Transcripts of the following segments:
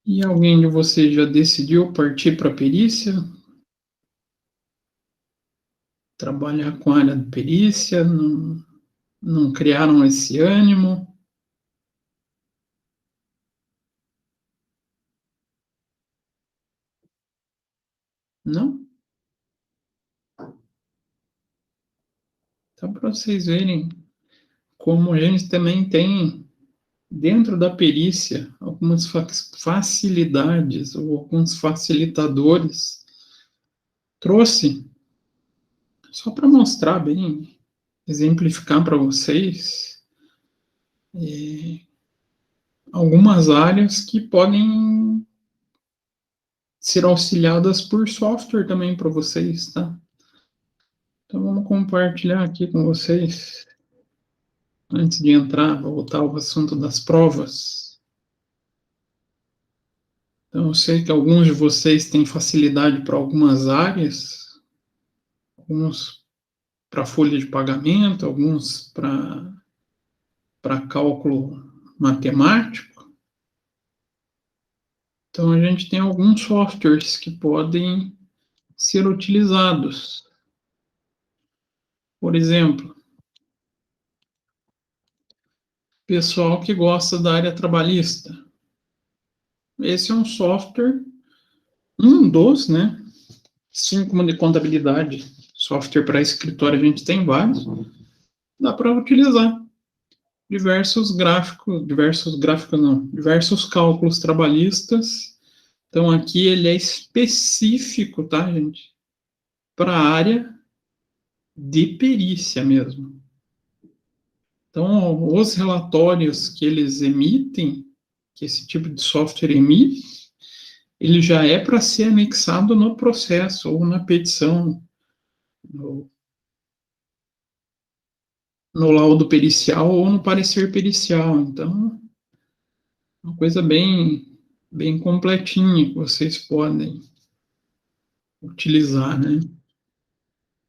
E alguém de vocês já decidiu partir para a perícia? Trabalhar com a área de perícia? Não criaram esse ânimo? Não? Então, para vocês verem como a gente também tem, dentro da perícia, algumas facilidades ou alguns facilitadores. Trouxe, só para mostrar bem, exemplificar para vocês, algumas áreas que podem ser auxiliadas por software também para vocês, tá? Então, vamos compartilhar aqui com vocês, antes de entrar, voltar ao assunto das provas. Então, eu sei que alguns de vocês têm facilidade para algumas áreas, alguns para folha de pagamento, alguns para cálculo matemático. Então, a gente tem alguns softwares que podem ser utilizados. Por exemplo, pessoal que gosta da área trabalhista. Esse é um software, um dos, né? Assim como de contabilidade, software para escritório, a gente tem vários. Dá para utilizar diversos cálculos trabalhistas. Então, aqui ele é específico, tá, gente? Para a área de perícia mesmo. Então, os relatórios que eles emitem, que esse tipo de software emite, ele já é para ser anexado no processo ou na petição, no, no laudo pericial ou no parecer pericial. Então, uma coisa bem completinha que vocês podem utilizar, né?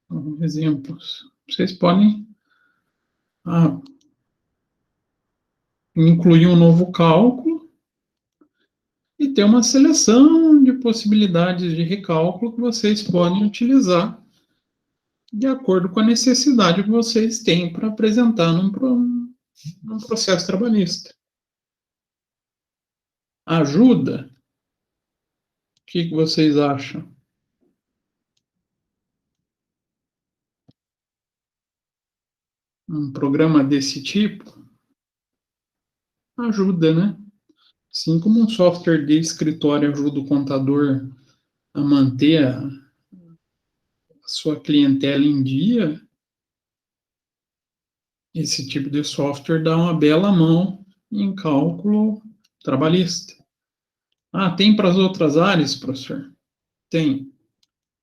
Alguns exemplos. Vocês podem incluir um novo cálculo e ter uma seleção de possibilidades de recálculo que vocês podem utilizar de acordo com a necessidade que vocês têm para apresentar num processo trabalhista. Ajuda? O que vocês acham? Um programa desse tipo ajuda, né? Assim como um software de escritório ajuda o contador a manter a sua clientela em dia, esse tipo de software dá uma bela mão em cálculo trabalhista. Tem para as outras áreas, professor? Tem.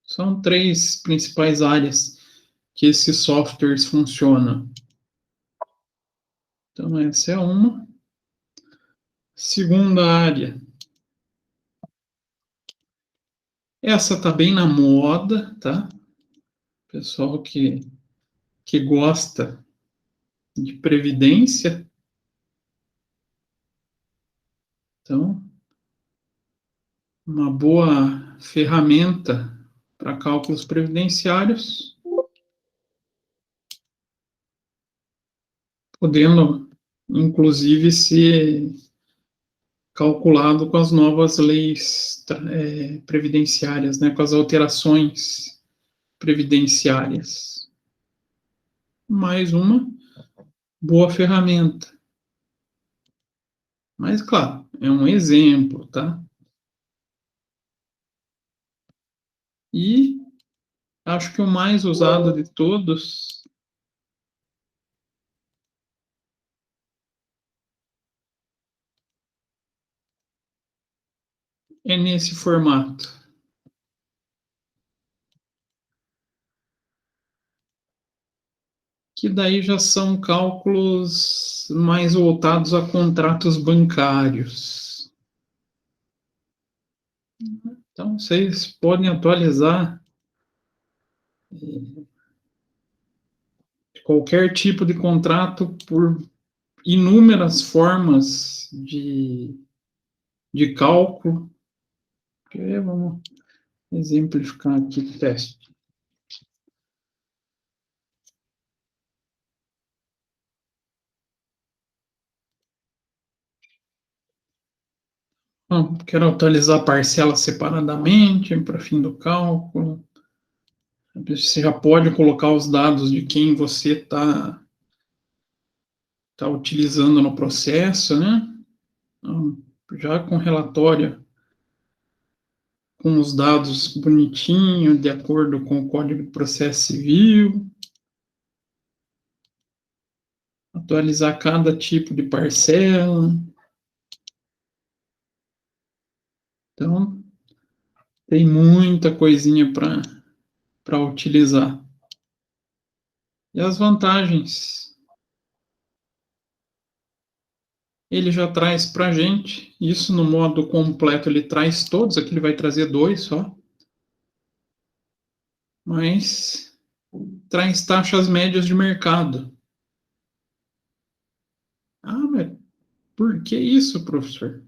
São três principais áreas que esses softwares funcionam. Então, essa é uma. Segunda área. Essa está bem na moda, tá? Pessoal que gosta de previdência. Então, uma boa ferramenta para cálculos previdenciários, podendo, inclusive, ser calculado com as novas leis previdenciárias, né, com as alterações previdenciárias. Mais uma boa ferramenta. Mas, claro, é um exemplo, tá? E acho que o mais usado de todos é nesse formato. Que daí já são cálculos mais voltados a contratos bancários. Então, vocês podem atualizar qualquer tipo de contrato por inúmeras formas de cálculo. Vamos exemplificar aqui o teste. Quero atualizar a parcela separadamente para fim do cálculo. Você já pode colocar os dados de quem você está utilizando no processo, né? Já com relatório, com os dados bonitinho, de acordo com o Código de Processo Civil. Atualizar cada tipo de parcela. Então, tem muita coisinha para utilizar. E as vantagens? Ele já traz para a gente, isso no modo completo ele traz todos, aqui ele vai trazer 2 só. Mas traz taxas médias de mercado. Mas por que isso, professor?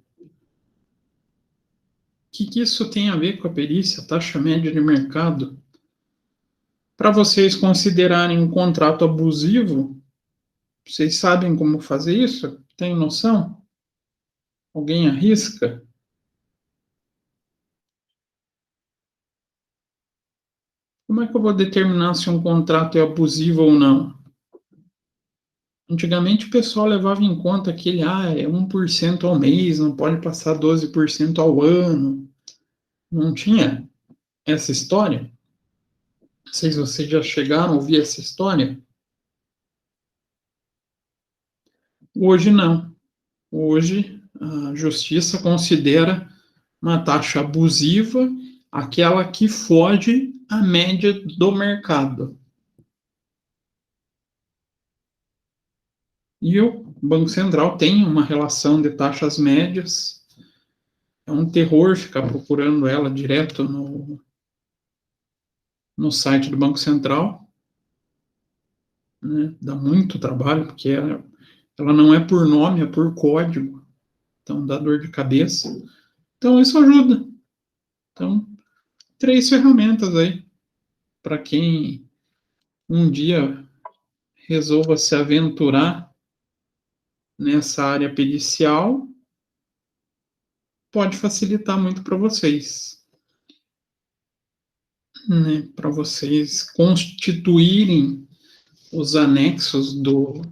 O que isso tem a ver com a perícia, taxa média de mercado? Para vocês considerarem um contrato abusivo, vocês sabem como fazer isso? Tem noção? Alguém arrisca? Como é que eu vou determinar se um contrato é abusivo ou não? Antigamente o pessoal levava em conta aquele, é 1% ao mês, não pode passar 12% ao ano. Não tinha essa história? Não sei se vocês já chegaram a ouvir essa história. Hoje não. Hoje a justiça considera uma taxa abusiva aquela que foge à média do mercado. E o Banco Central tem uma relação de taxas médias. É um terror ficar procurando ela direto no site do Banco Central. Né? Dá muito trabalho, porque ela não é por nome, é por código. Então dá dor de cabeça. Então isso ajuda. Então, 3 ferramentas aí para quem um dia resolva se aventurar nessa área pericial, pode facilitar muito para vocês. Né? Para vocês constituírem os anexos do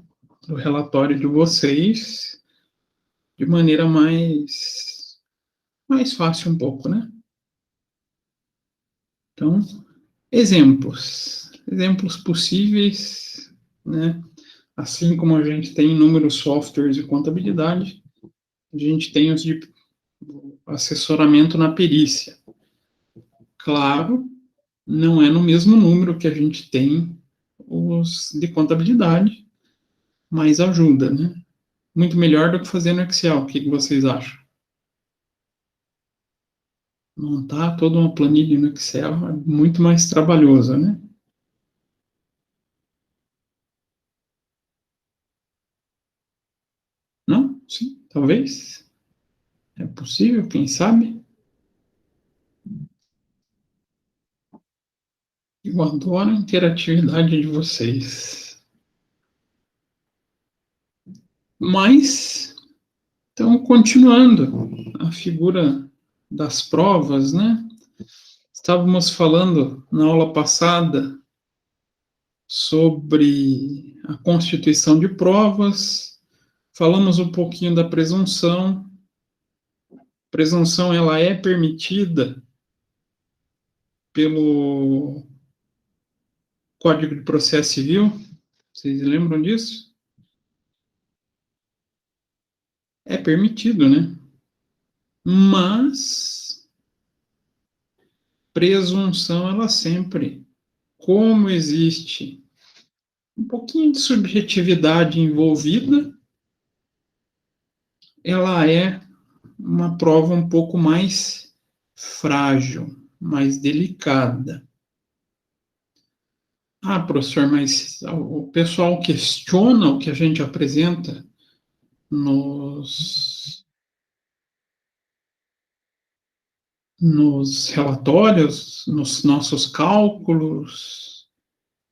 relatório de vocês de maneira mais fácil um pouco, né? Então, exemplos possíveis, né? Assim como a gente tem inúmeros softwares de contabilidade, a gente tem os de assessoramento na perícia. Claro, não é no mesmo número que a gente tem os de contabilidade, mas ajuda, né? Muito melhor do que fazer no Excel. O que vocês acham? Montar toda uma planilha no Excel é muito mais trabalhoso, né? Não? Sim, talvez. É possível, quem sabe? Eu adoro a interatividade de vocês. Mas, então, continuando a figura das provas, né? Estávamos falando na aula passada sobre a constituição de provas, falamos um pouquinho da presunção. Presunção ela é permitida pelo Código de Processo Civil. Vocês lembram disso? É permitido, né? Mas presunção ela sempre, como existe um pouquinho de subjetividade envolvida, ela é uma prova um pouco mais frágil, mais delicada. Professor, mas o pessoal questiona o que a gente apresenta nos nos relatórios, nos nossos cálculos.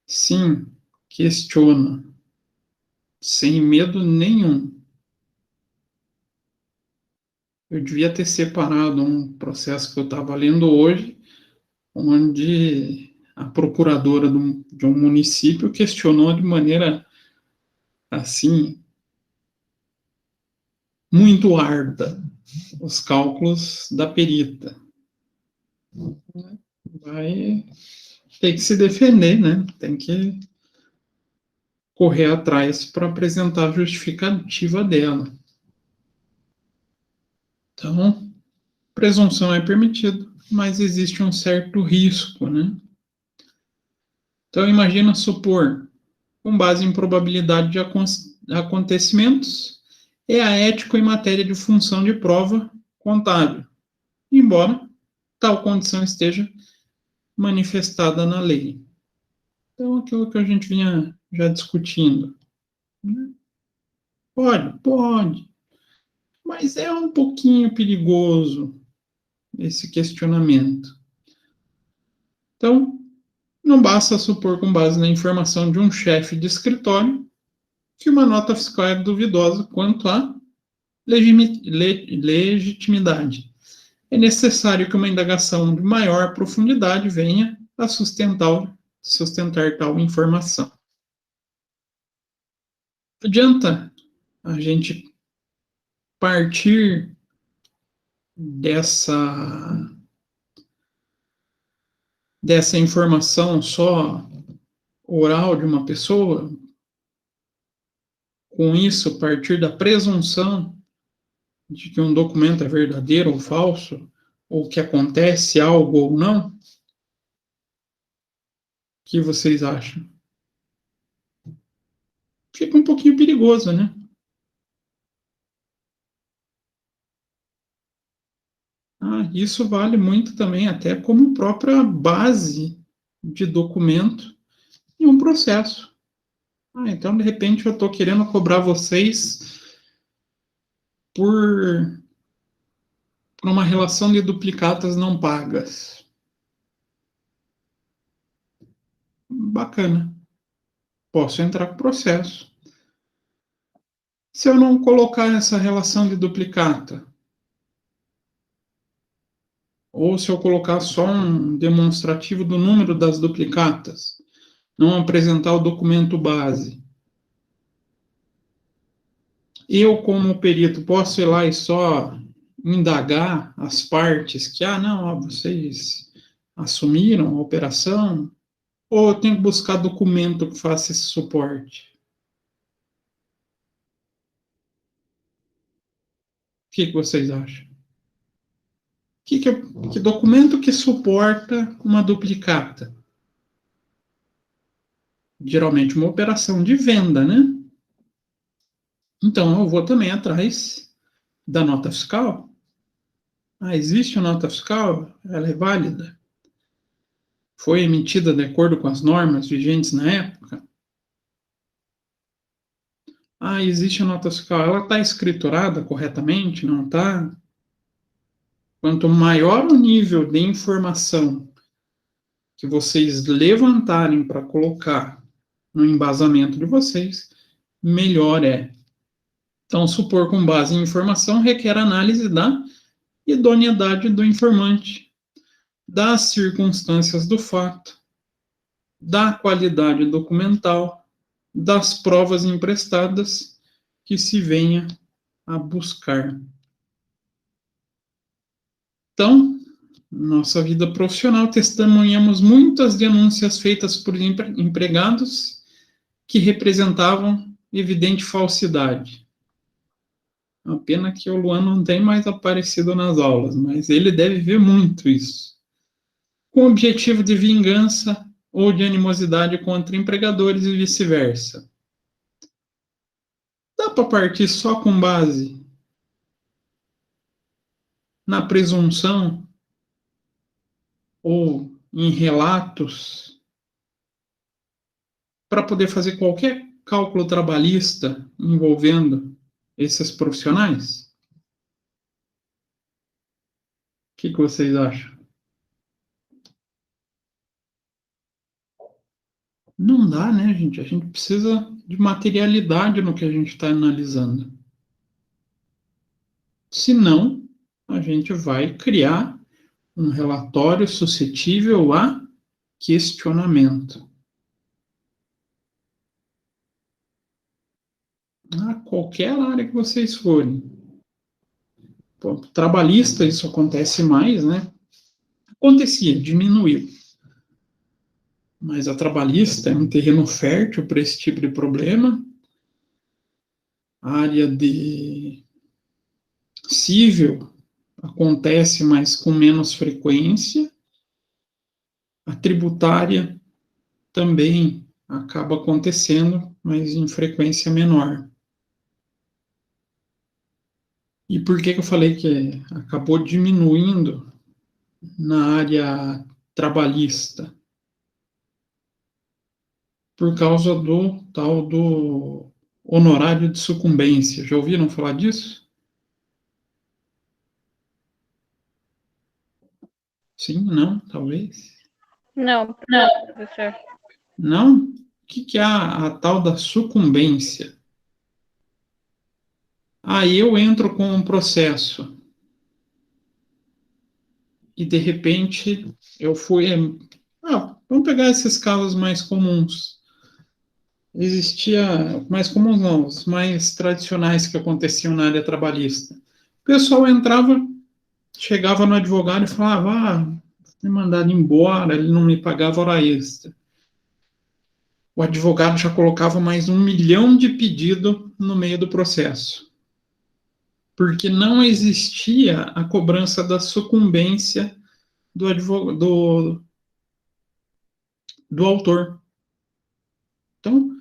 Sim, questiona, sem medo nenhum. Eu devia ter separado um processo que eu estava lendo hoje, onde a procuradora de um município questionou de maneira, assim, muito árdua os cálculos da perita. Vai ter que se defender, né? Tem que correr atrás para apresentar a justificativa dela. Então, presunção é permitido, mas existe um certo risco, né? Então, imagina supor, com base em probabilidade de acontecimentos, é aético em matéria de função de prova contábil, embora tal condição esteja manifestada na lei. Então, aquilo que a gente vinha já discutindo. Né? Pode, mas é um pouquinho perigoso esse questionamento. Então, não basta supor, com base na informação de um chefe de escritório, que uma nota fiscal é duvidosa quanto à legitimidade. É necessário que uma indagação de maior profundidade venha a sustentar tal informação. Adianta a gente partir dessa informação só oral de uma pessoa, com isso, partir da presunção de que um documento é verdadeiro ou falso, ou que acontece algo ou não? O que vocês acham? Fica um pouquinho perigoso, né? Isso vale muito também, até como própria base de documento em um processo. Então, de repente, eu estou querendo cobrar vocês por uma relação de duplicatas não pagas. Bacana. Posso entrar com o processo. Se eu não colocar essa relação de duplicata, ou se eu colocar só um demonstrativo do número das duplicatas, não apresentar o documento base, eu, como perito, posso ir lá e só indagar as partes que, não, vocês assumiram a operação, ou eu tenho que buscar documento que faça esse suporte? O que vocês acham? Que documento que suporta uma duplicata? Geralmente uma operação de venda, né? Então eu vou também atrás da nota fiscal. Existe a nota fiscal? Ela é válida? Foi emitida de acordo com as normas vigentes na época? Existe a nota fiscal. Ela está escriturada corretamente? Não está? Quanto maior o nível de informação que vocês levantarem para colocar no embasamento de vocês, melhor é. Então, supor com base em informação requer análise da idoneidade do informante, das circunstâncias do fato, da qualidade documental, das provas emprestadas que se venha a buscar. Então, nossa vida profissional, testemunhamos muitas denúncias feitas por empregados que representavam evidente falsidade. A pena que o Luan não tem mais aparecido nas aulas, mas ele deve ver muito isso. Com objetivo de vingança ou de animosidade contra empregadores e vice-versa. Dá para partir só com base na presunção ou em relatos para poder fazer qualquer cálculo trabalhista envolvendo esses profissionais? que vocês acham? Não dá, né, gente? A gente precisa de materialidade no que a gente está analisando. Senão, a gente vai criar um relatório suscetível a questionamento. A qualquer área que vocês forem. Pô, trabalhista, isso acontece mais, né? Acontecia, diminuiu. Mas a trabalhista é um terreno fértil para esse tipo de problema. A área de civil acontece, mas com menos frequência. A tributária também acaba acontecendo, mas em frequência menor. E por que eu falei que acabou diminuindo na área trabalhista? Por causa do tal do honorário de sucumbência. Já ouviram falar disso? Sim, não, talvez. Não, professor. Não? O que é a tal da sucumbência? Aí eu entro com um processo e de repente eu fui. Vamos pegar esses casos mais comuns. Existia, mais comuns não, os mais tradicionais que aconteciam na área trabalhista. O pessoal entrava, chegava no advogado e falava: fui mandado embora, ele não me pagava hora extra. O advogado já colocava mais 1 milhão de pedido no meio do processo, porque não existia a cobrança da sucumbência do autor. Então,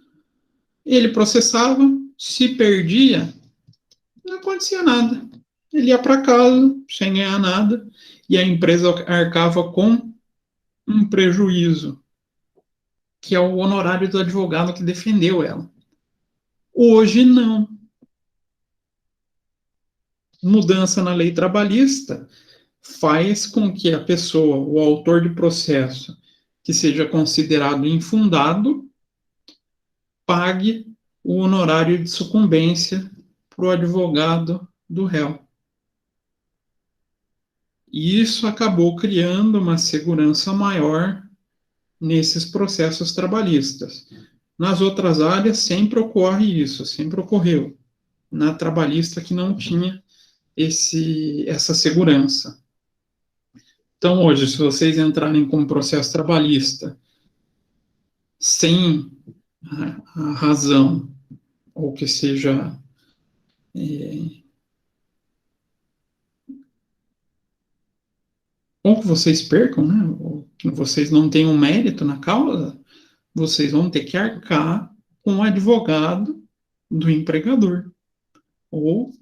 ele processava, se perdia, não acontecia nada. Ele ia para casa sem ganhar nada e a empresa arcava com um prejuízo, que é o honorário do advogado que defendeu ela. Hoje, não. Mudança na lei trabalhista faz com que a pessoa, o autor de processo, que seja considerado infundado, pague o honorário de sucumbência para o advogado do réu. E isso acabou criando uma segurança maior nesses processos trabalhistas. Nas outras áreas sempre ocorre isso, sempre ocorreu. Na trabalhista que não tinha essa segurança. Então, hoje, se vocês entrarem com um processo trabalhista sem a razão, ou que seja ou que vocês percam, né, ou que vocês não tenham mérito na causa, vocês vão ter que arcar com o advogado do empregador. Ou,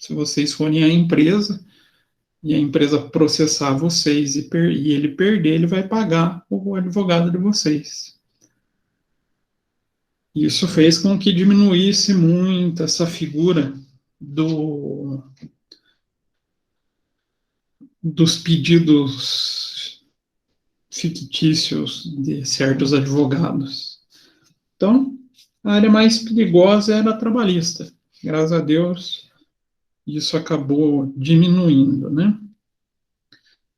se vocês forem a empresa, e a empresa processar vocês e ele perder, ele vai pagar o advogado de vocês. Isso fez com que diminuísse muito essa figura dos pedidos fictícios de certos advogados. Então, a área mais perigosa era a trabalhista. Graças a Deus, isso acabou diminuindo, né?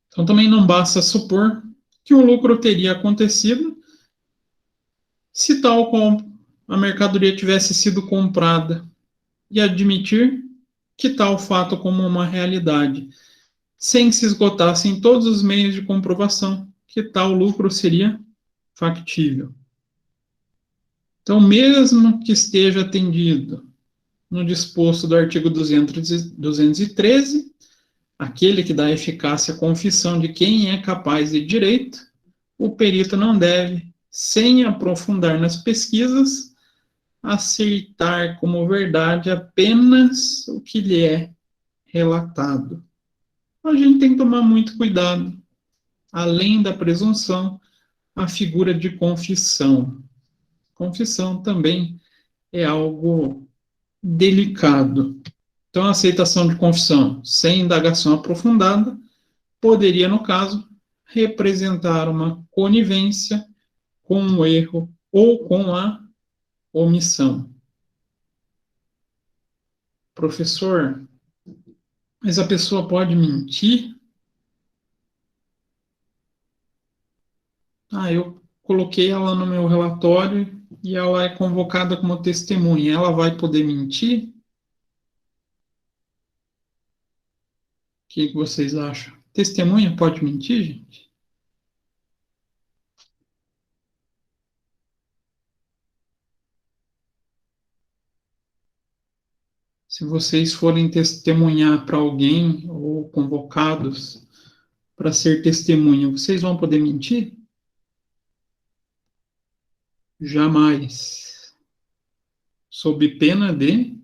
Então, também não basta supor que o lucro teria acontecido se tal como a mercadoria tivesse sido comprada e admitir que tal fato como uma realidade, sem que se esgotassem todos os meios de comprovação que tal lucro seria factível. Então, mesmo que esteja atendido no disposto do artigo 213, aquele que dá eficácia à confissão de quem é capaz de direito, o perito não deve, sem aprofundar nas pesquisas, aceitar como verdade apenas o que lhe é relatado. A gente tem que tomar muito cuidado. Além da presunção, a figura de confissão. Confissão também é algo delicado. Então, a aceitação de confissão sem indagação aprofundada poderia, no caso, representar uma conivência com o erro ou com a omissão. Professor, mas a pessoa pode mentir? Eu coloquei ela no meu relatório e ela é convocada como testemunha. Ela vai poder mentir? O que vocês acham? Testemunha pode mentir, gente? Se vocês forem testemunhar para alguém ou convocados para ser testemunha, vocês vão poder mentir? Jamais. Sob pena de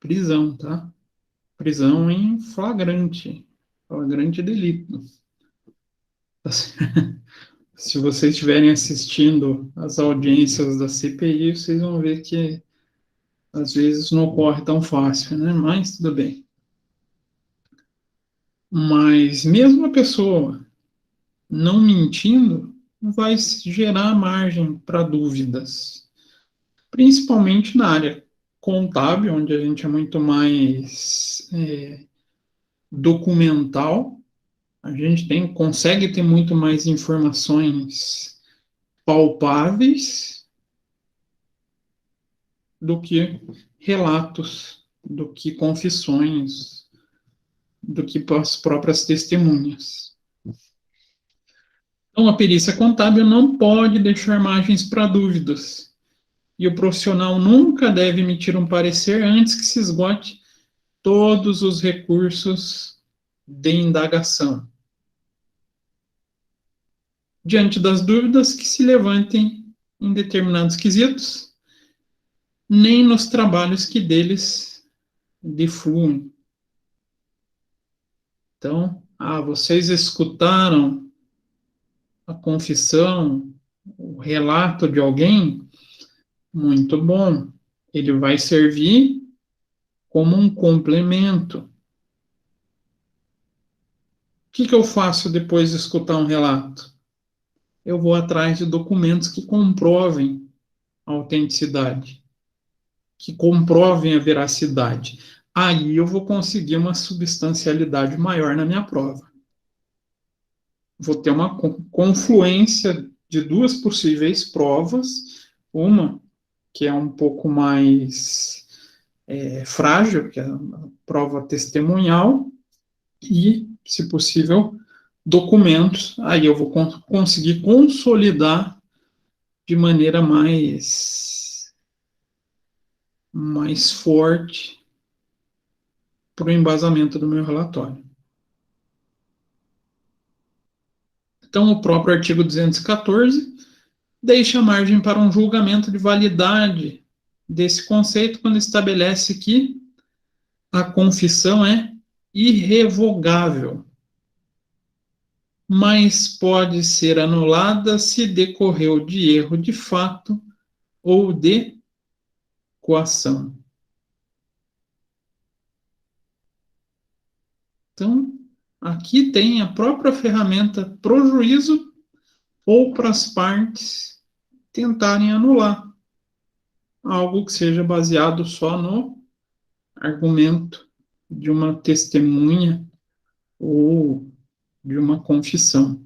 prisão, tá? Prisão em flagrante. Flagrante delito. Se vocês estiverem assistindo às audiências da CPI, vocês vão ver que às vezes não ocorre tão fácil, né? Mas tudo bem. Mas mesmo a pessoa não mentindo, vai gerar margem para dúvidas, principalmente na área contábil, onde a gente é muito mais documental, a gente consegue ter muito mais informações palpáveis do que relatos, do que confissões, do que as próprias testemunhas. Então, a perícia contábil não pode deixar margens para dúvidas. E o profissional nunca deve emitir um parecer antes que se esgote todos os recursos de indagação. Diante das dúvidas que se levantem em determinados quesitos, nem nos trabalhos que deles defluem. Então, vocês escutaram a confissão, o relato de alguém? Muito bom. Ele vai servir como um complemento. O que eu faço depois de escutar um relato? Eu vou atrás de documentos que comprovem a autenticidade, que comprovem a veracidade. Aí eu vou conseguir uma substancialidade maior na minha prova. Vou ter uma confluência de duas possíveis provas, uma que é um pouco mais frágil, que é a prova testemunhal, e, se possível, documentos. Aí eu vou conseguir consolidar de maneira mais forte para o embasamento do meu relatório. Então, o próprio artigo 214 deixa margem para um julgamento de validade desse conceito quando estabelece que a confissão é irrevogável, mas pode ser anulada se decorreu de erro de fato ou de coação. Então, aqui tem a própria ferramenta para o juízo ou para as partes tentarem anular algo que seja baseado só no argumento de uma testemunha ou de uma confissão.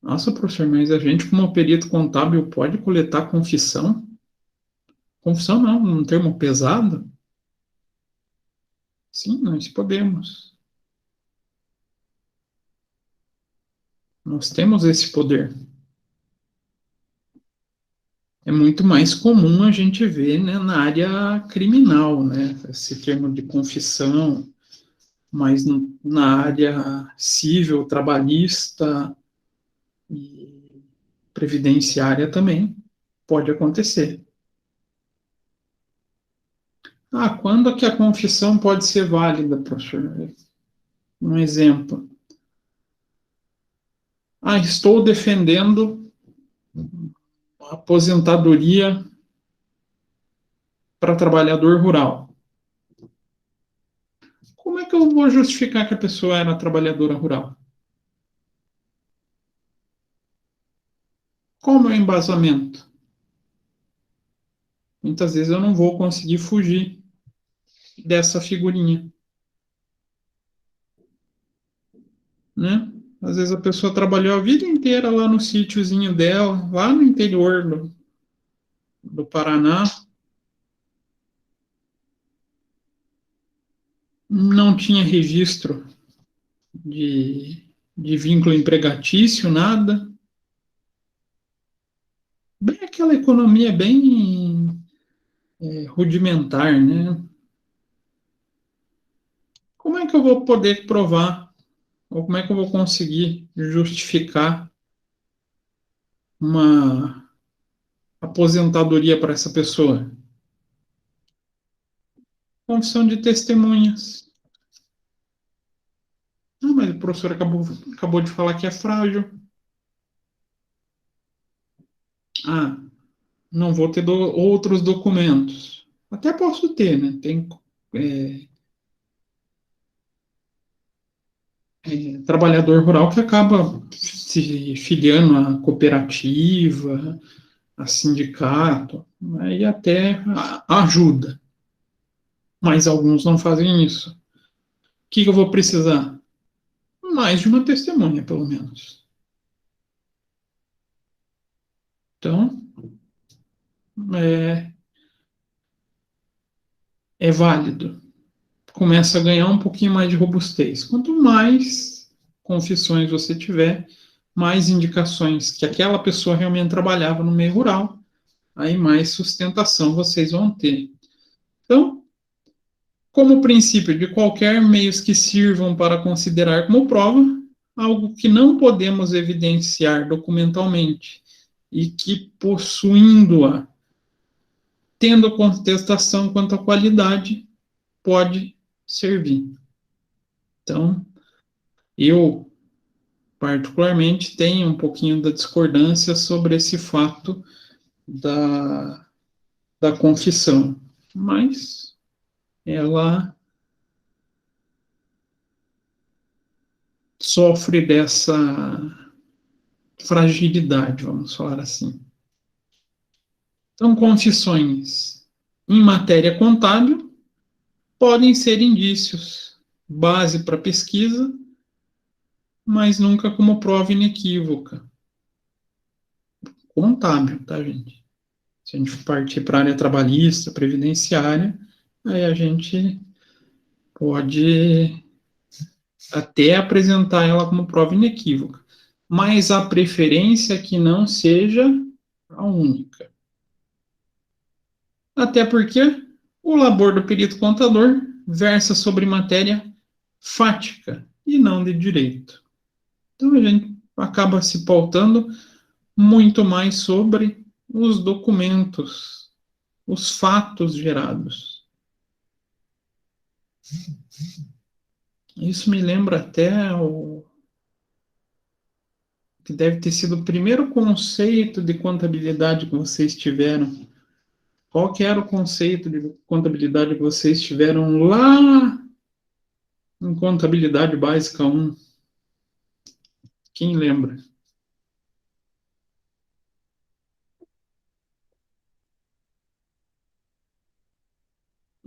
Nossa, professor, mas a gente, como perito contábil, pode coletar confissão? Confissão não, um termo pesado? Sim, nós podemos. Nós temos esse poder. É muito mais comum a gente ver, né, na área criminal, né, esse termo de confissão, mas na área civil, trabalhista e previdenciária também pode acontecer. Quando é que a confissão pode ser válida, professor? Um exemplo. Estou defendendo a aposentadoria para trabalhador rural. Como é que que eu vou justificar que a pessoa era trabalhadora rural? Qual o meu embasamento? Muitas vezes eu não vou conseguir fugir dessa figurinha, né? Às vezes a pessoa trabalhou a vida inteira lá no sítiozinho dela, lá no interior do Paraná, não tinha registro de vínculo empregatício, nada. Bem aquela economia bem rudimentar, né? Como é que eu vou poder provar, ou como é que eu vou conseguir justificar uma aposentadoria para essa pessoa? Confissão de testemunhas. Ah, mas o professor acabou de falar que é frágil. Ah, não vou ter outros documentos. Até posso ter, né? Tem é, trabalhador rural que acaba se filiando à cooperativa, a sindicato, aí até ajuda. Mas alguns não fazem isso. O que eu vou precisar? Mais de uma testemunha, pelo menos. Então, é, é válido. Começa a ganhar um pouquinho mais de robustez. Quanto mais confissões você tiver, mais indicações que aquela pessoa realmente trabalhava no meio rural, aí mais sustentação vocês vão ter. Então, como princípio de qualquer meios que sirvam para considerar como prova, algo que não podemos evidenciar documentalmente e que, possuindo-a, tendo contestação quanto à qualidade, pode servir. Então, eu, particularmente, tenho um pouquinho da discordância sobre esse fato da confissão, mas ela sofre dessa fragilidade, vamos falar assim. Então, confissões em matéria contábil podem ser indícios, base para pesquisa, mas nunca como prova inequívoca. Contábil, tá, gente? Se a gente partir para a área trabalhista, previdenciária, aí a gente pode até apresentar ela como prova inequívoca, mas a preferência é que não seja a única. Até porque o labor do perito contador versa sobre matéria fática e não de direito. Então a gente acaba se pautando muito mais sobre os documentos, os fatos gerados. Isso me lembra até o que deve ter sido o primeiro conceito de contabilidade que vocês tiveram. Qual que era o conceito de contabilidade que vocês tiveram lá em Contabilidade Básica 1? Quem lembra?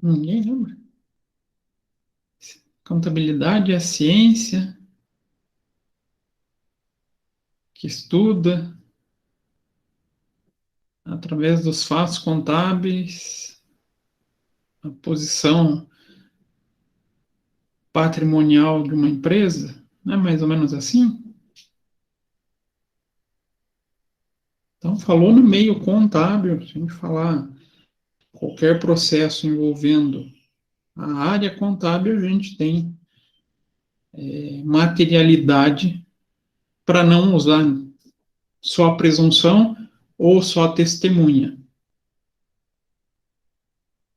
Ninguém lembra. Contabilidade é a ciência que estuda através dos fatos contábeis a posição patrimonial de uma empresa, não é mais ou menos assim? Então, falou no meio contábil, se a gente falar qualquer processo envolvendo a área contábil, a gente tem materialidade para não usar só a presunção ou só a testemunha.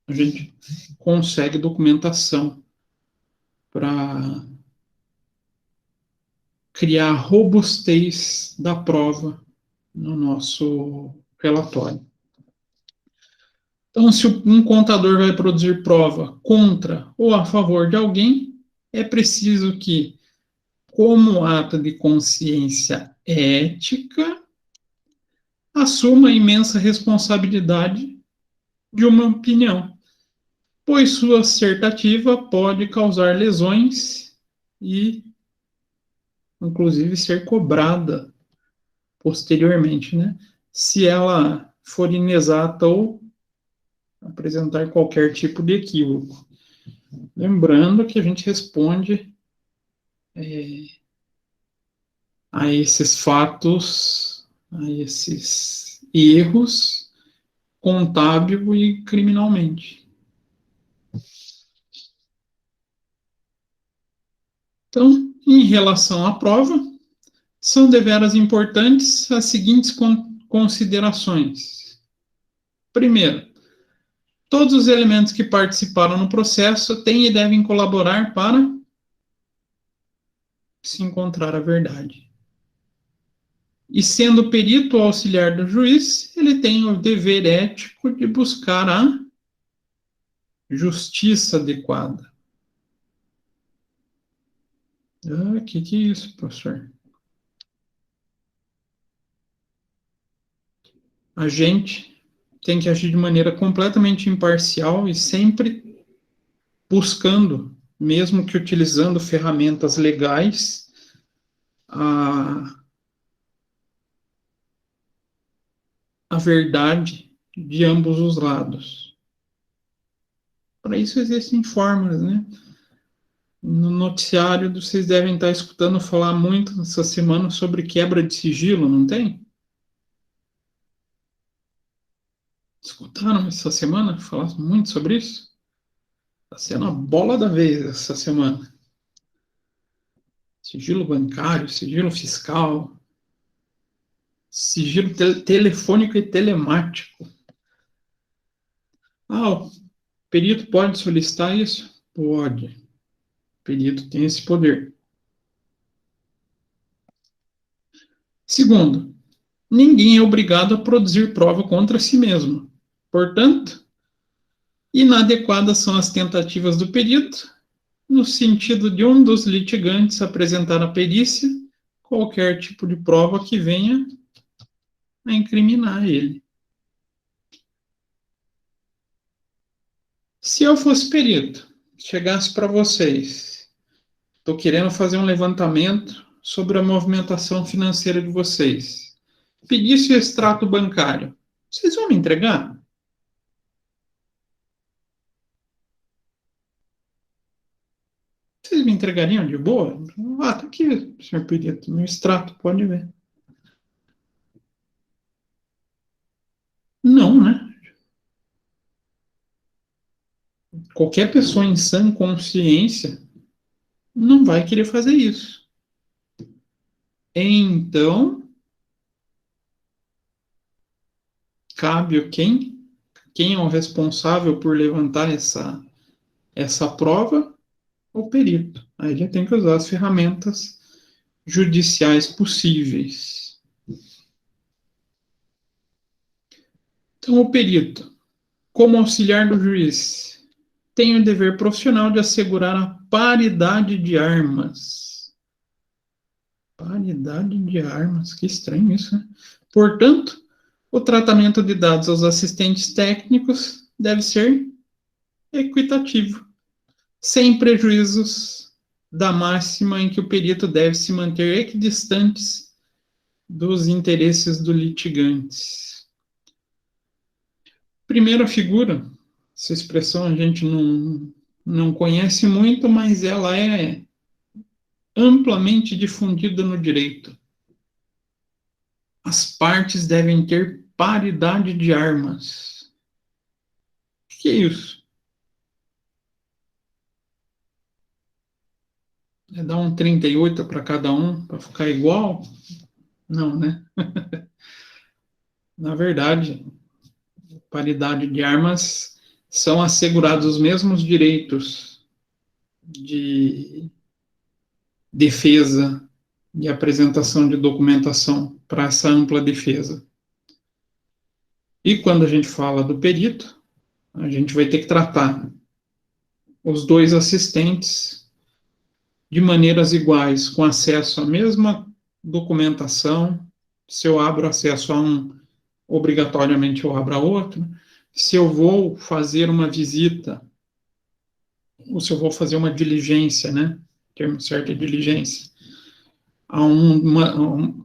A gente consegue documentação para criar robustez da prova no nosso relatório. Então, se um contador vai produzir prova contra ou a favor de alguém, é preciso que, como ato de consciência ética, assuma a imensa responsabilidade de uma opinião, pois sua assertiva pode causar lesões e, inclusive, ser cobrada posteriormente, né? Se ela for inexata ou apresentar qualquer tipo de equívoco. Lembrando que a gente responde a esses fatos, a esses erros, contábil e criminalmente. Então, em relação à prova, são deveras importantes as seguintes considerações. Primeiro, todos os elementos que participaram no processo têm e devem colaborar para se encontrar a verdade. E sendo perito auxiliar do juiz, ele tem o dever ético de buscar a justiça adequada. Ah, que é isso, professor? A gente tem que agir de maneira completamente imparcial e sempre buscando, mesmo que utilizando ferramentas legais, a verdade de ambos os lados. Para isso existem formas, né? No noticiário, vocês devem estar escutando falar muito essa semana sobre quebra de sigilo, não tem? Escutaram essa semana falar muito sobre isso? Está sendo a bola da vez essa semana. Sigilo bancário, sigilo fiscal, sigilo telefônico e telemático. Ah, o perito pode solicitar isso? Pode. O perito tem esse poder. Segundo, ninguém é obrigado a produzir prova contra si mesmo. Portanto, inadequadas são as tentativas do perito, no sentido de um dos litigantes apresentar à perícia qualquer tipo de prova que venha a incriminar ele. Se eu fosse perito, chegasse para vocês, estou querendo fazer um levantamento sobre a movimentação financeira de vocês, pedisse o extrato bancário, vocês vão me entregar? Vocês me entregariam de boa? Ah, tá aqui, senhor perito, meu extrato, pode ver. Não, né? Qualquer pessoa em sã consciência não vai querer fazer isso. Então, cabe a quem é o responsável por levantar essa prova? O perito. Aí ele tem que usar as ferramentas judiciais possíveis. Então, o perito, como auxiliar do juiz, tem o dever profissional de assegurar a paridade de armas. Paridade de armas, que estranho isso, né? Portanto, o tratamento de dados aos assistentes técnicos deve ser equitativo, sem prejuízos da máxima em que o perito deve se manter equidistantes dos interesses do litigante. Primeira figura, essa expressão a gente não conhece muito, mas ela é amplamente difundida no direito. As partes devem ter paridade de armas. O que é isso? É dar um 38 para cada um para ficar igual? Não, né? Na verdade, paridade de armas são assegurados os mesmos direitos de defesa e apresentação de documentação para essa ampla defesa. E quando a gente fala do perito, a gente vai ter que tratar os dois assistentes de maneiras iguais, com acesso à mesma documentação. Se eu abro acesso a um, obrigatoriamente eu abro a outro. Se eu vou fazer uma visita, ou se eu vou fazer uma diligência, né? O termo certo é diligência, a uma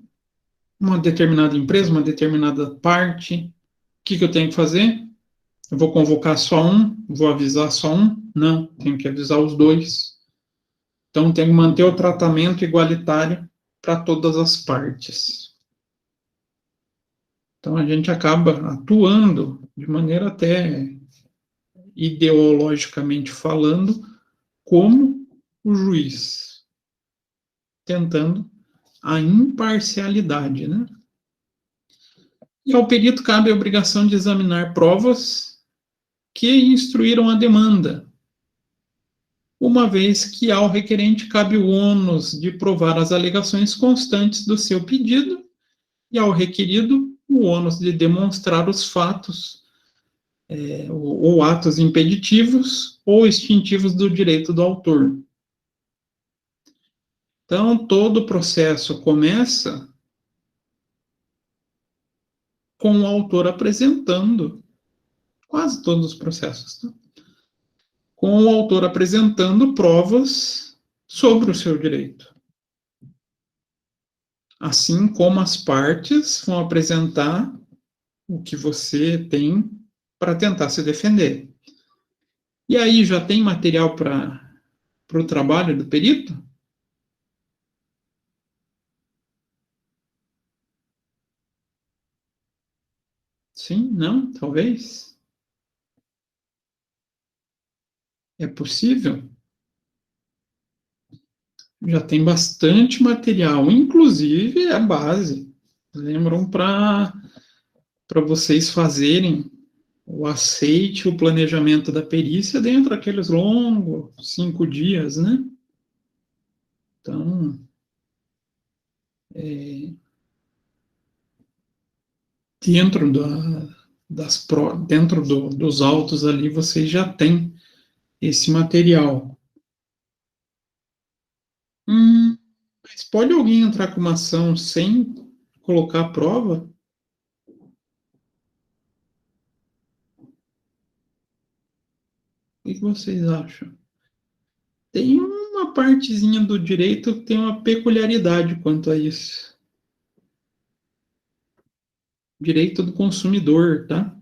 determinada empresa, uma determinada parte, o que eu tenho que fazer? Eu vou convocar só um? Vou avisar só um? Não, tenho que avisar os dois. Então, tem que manter o tratamento igualitário para todas as partes. Então, a gente acaba atuando de maneira até ideologicamente falando, como o juiz, tentando a imparcialidade, né? E ao perito cabe a obrigação de examinar provas que instruíram a demanda, uma vez que ao requerente cabe o ônus de provar as alegações constantes do seu pedido e ao requerido o ônus de demonstrar os fatos ou atos impeditivos ou extintivos do direito do autor. Então, todo o processo começa com o autor apresentando, quase todos os processos, tá? Com o autor apresentando provas sobre o seu direito. Assim como as partes vão apresentar o que você tem para tentar se defender. E aí já tem material para o trabalho do perito? Sim, não, talvez. É possível? Já tem bastante material, inclusive a base. Lembram para vocês fazerem o aceite, o planejamento da perícia dentro daqueles longos 5 dias, né? Então, dentro dentro dos autos ali, vocês já têm esse material. Mas pode alguém entrar com uma ação sem colocar a prova? O que vocês acham? Tem uma partezinha do direito que tem uma peculiaridade quanto a isso. Direito do consumidor, tá?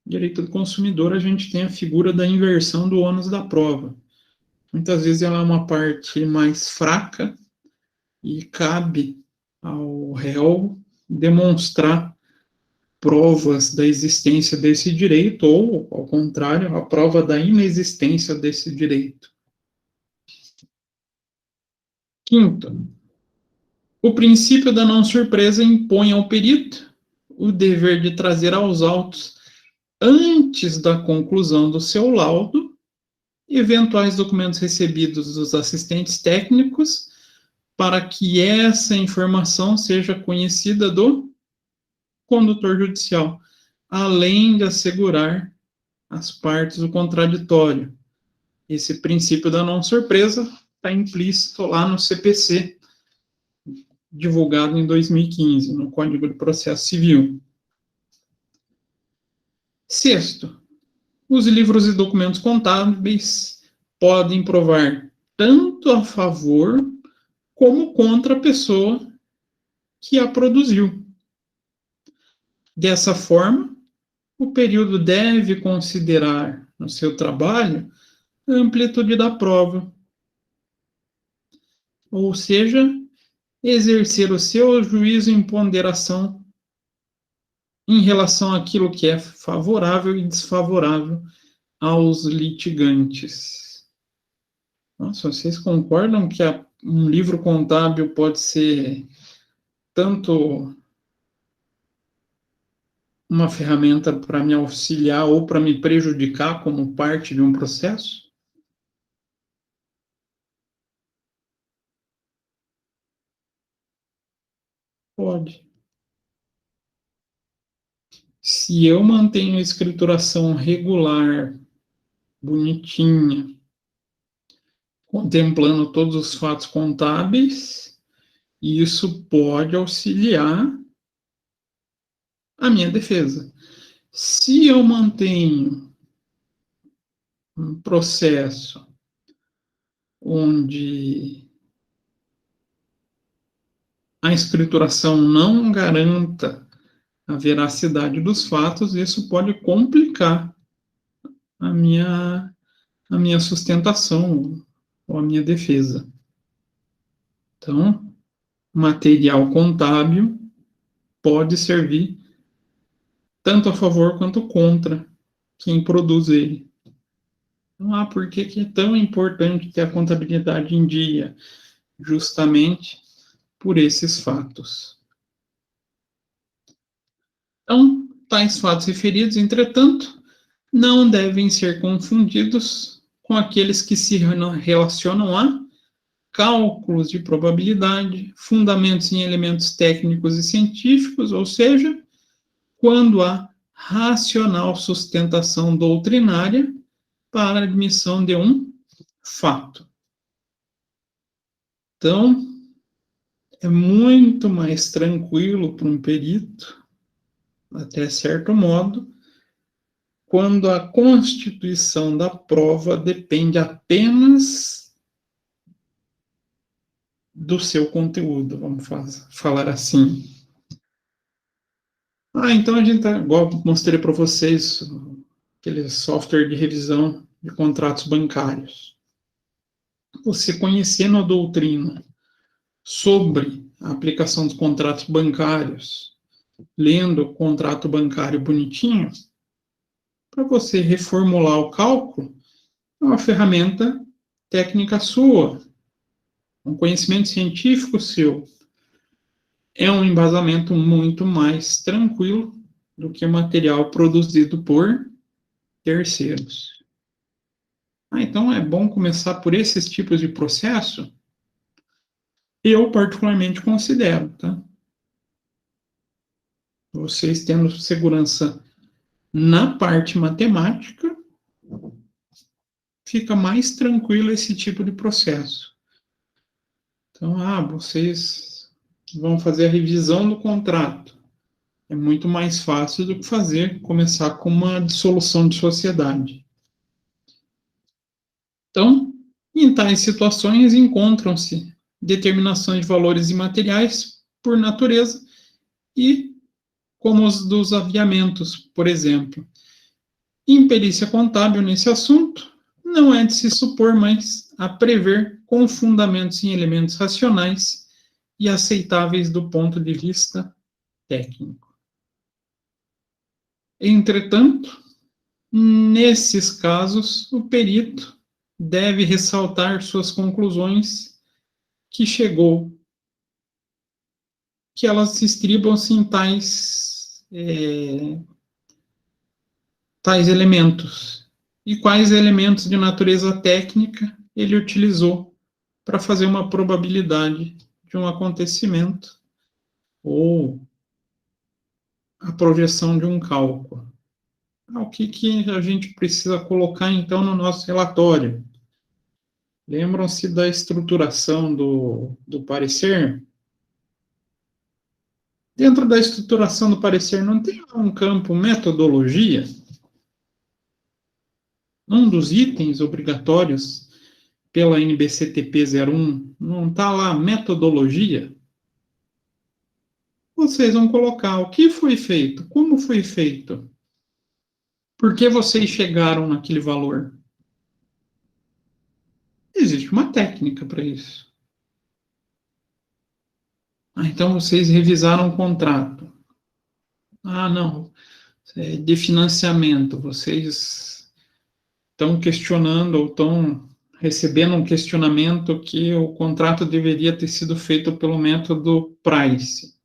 Direito do consumidor, a gente tem a figura da inversão do ônus da prova. Muitas vezes ela é uma parte mais fraca e cabe ao réu demonstrar provas da existência desse direito ou, ao contrário, a prova da inexistência desse direito. Quinto, o princípio da não surpresa impõe ao perito o dever de trazer aos autos, antes da conclusão do seu laudo, eventuais documentos recebidos dos assistentes técnicos, para que essa informação seja conhecida do condutor judicial, além de assegurar às partes o contraditório. Esse princípio da não surpresa está implícito lá no CPC, divulgado em 2015, no Código de Processo Civil. Sexto, os livros e documentos contábeis podem provar tanto a favor como contra a pessoa que a produziu. Dessa forma, o período deve considerar no seu trabalho a amplitude da prova, ou seja, exercer o seu juízo em ponderação em relação àquilo que é favorável e desfavorável aos litigantes. Nossa, vocês concordam que um livro contábil pode ser tanto uma ferramenta para me auxiliar ou para me prejudicar como parte de um processo? Pode. Se eu mantenho a escrituração regular, bonitinha, contemplando todos os fatos contábeis, e isso pode auxiliar a minha defesa. Se eu mantenho um processo onde a escrituração não garanta a veracidade dos fatos, isso pode complicar a minha sustentação ou a minha defesa. Então, material contábil pode servir tanto a favor quanto contra quem produz ele. Então, por que é tão importante ter a contabilidade em dia? Justamente por esses fatos. Então, tais fatos referidos, entretanto, não devem ser confundidos com aqueles que se relacionam a cálculos de probabilidade, fundamentos em elementos técnicos e científicos, ou seja, quando há racional sustentação doutrinária para a admissão de um fato. Então, é muito mais tranquilo para um perito, até certo modo, quando a constituição da prova depende apenas do seu conteúdo, vamos falar assim. Então a gente tá, igual mostrei para vocês, aquele software de revisão de contratos bancários. Você conhecendo a doutrina sobre a aplicação dos contratos bancários, lendo o contrato bancário bonitinho, para você reformular o cálculo, é uma ferramenta técnica sua, um conhecimento científico seu. É um embasamento muito mais tranquilo do que o material produzido por terceiros. Então é bom começar por esses tipos de processo? Eu particularmente considero, tá? Vocês tendo segurança na parte matemática, fica mais tranquilo esse tipo de processo. Então, vocês vão fazer a revisão do contrato. É muito mais fácil do que começar com uma dissolução de sociedade. Então, em tais situações, encontram-se determinações de valores imateriais por natureza e como os dos aviamentos, por exemplo. Imperícia contábil nesse assunto não é de se supor, mas a prever com fundamentos em elementos racionais e aceitáveis do ponto de vista técnico. Entretanto, nesses casos, o perito deve ressaltar suas conclusões que chegou, que elas se estribam-se em tais elementos. E quais elementos de natureza técnica ele utilizou para fazer uma probabilidade de um acontecimento ou a projeção de um cálculo. O que a gente precisa colocar, então, no nosso relatório? Lembram-se da estruturação do parecer? Dentro da estruturação do parecer, não tem um campo metodologia? Um dos itens obrigatórios pela NBCTP 01, não está lá metodologia? Vocês vão colocar o que foi feito, como foi feito, por que vocês chegaram naquele valor. Existe uma técnica para isso. Então vocês revisaram o contrato. Não, de financiamento, vocês estão questionando ou estão recebendo um questionamento que o contrato deveria ter sido feito pelo método Price.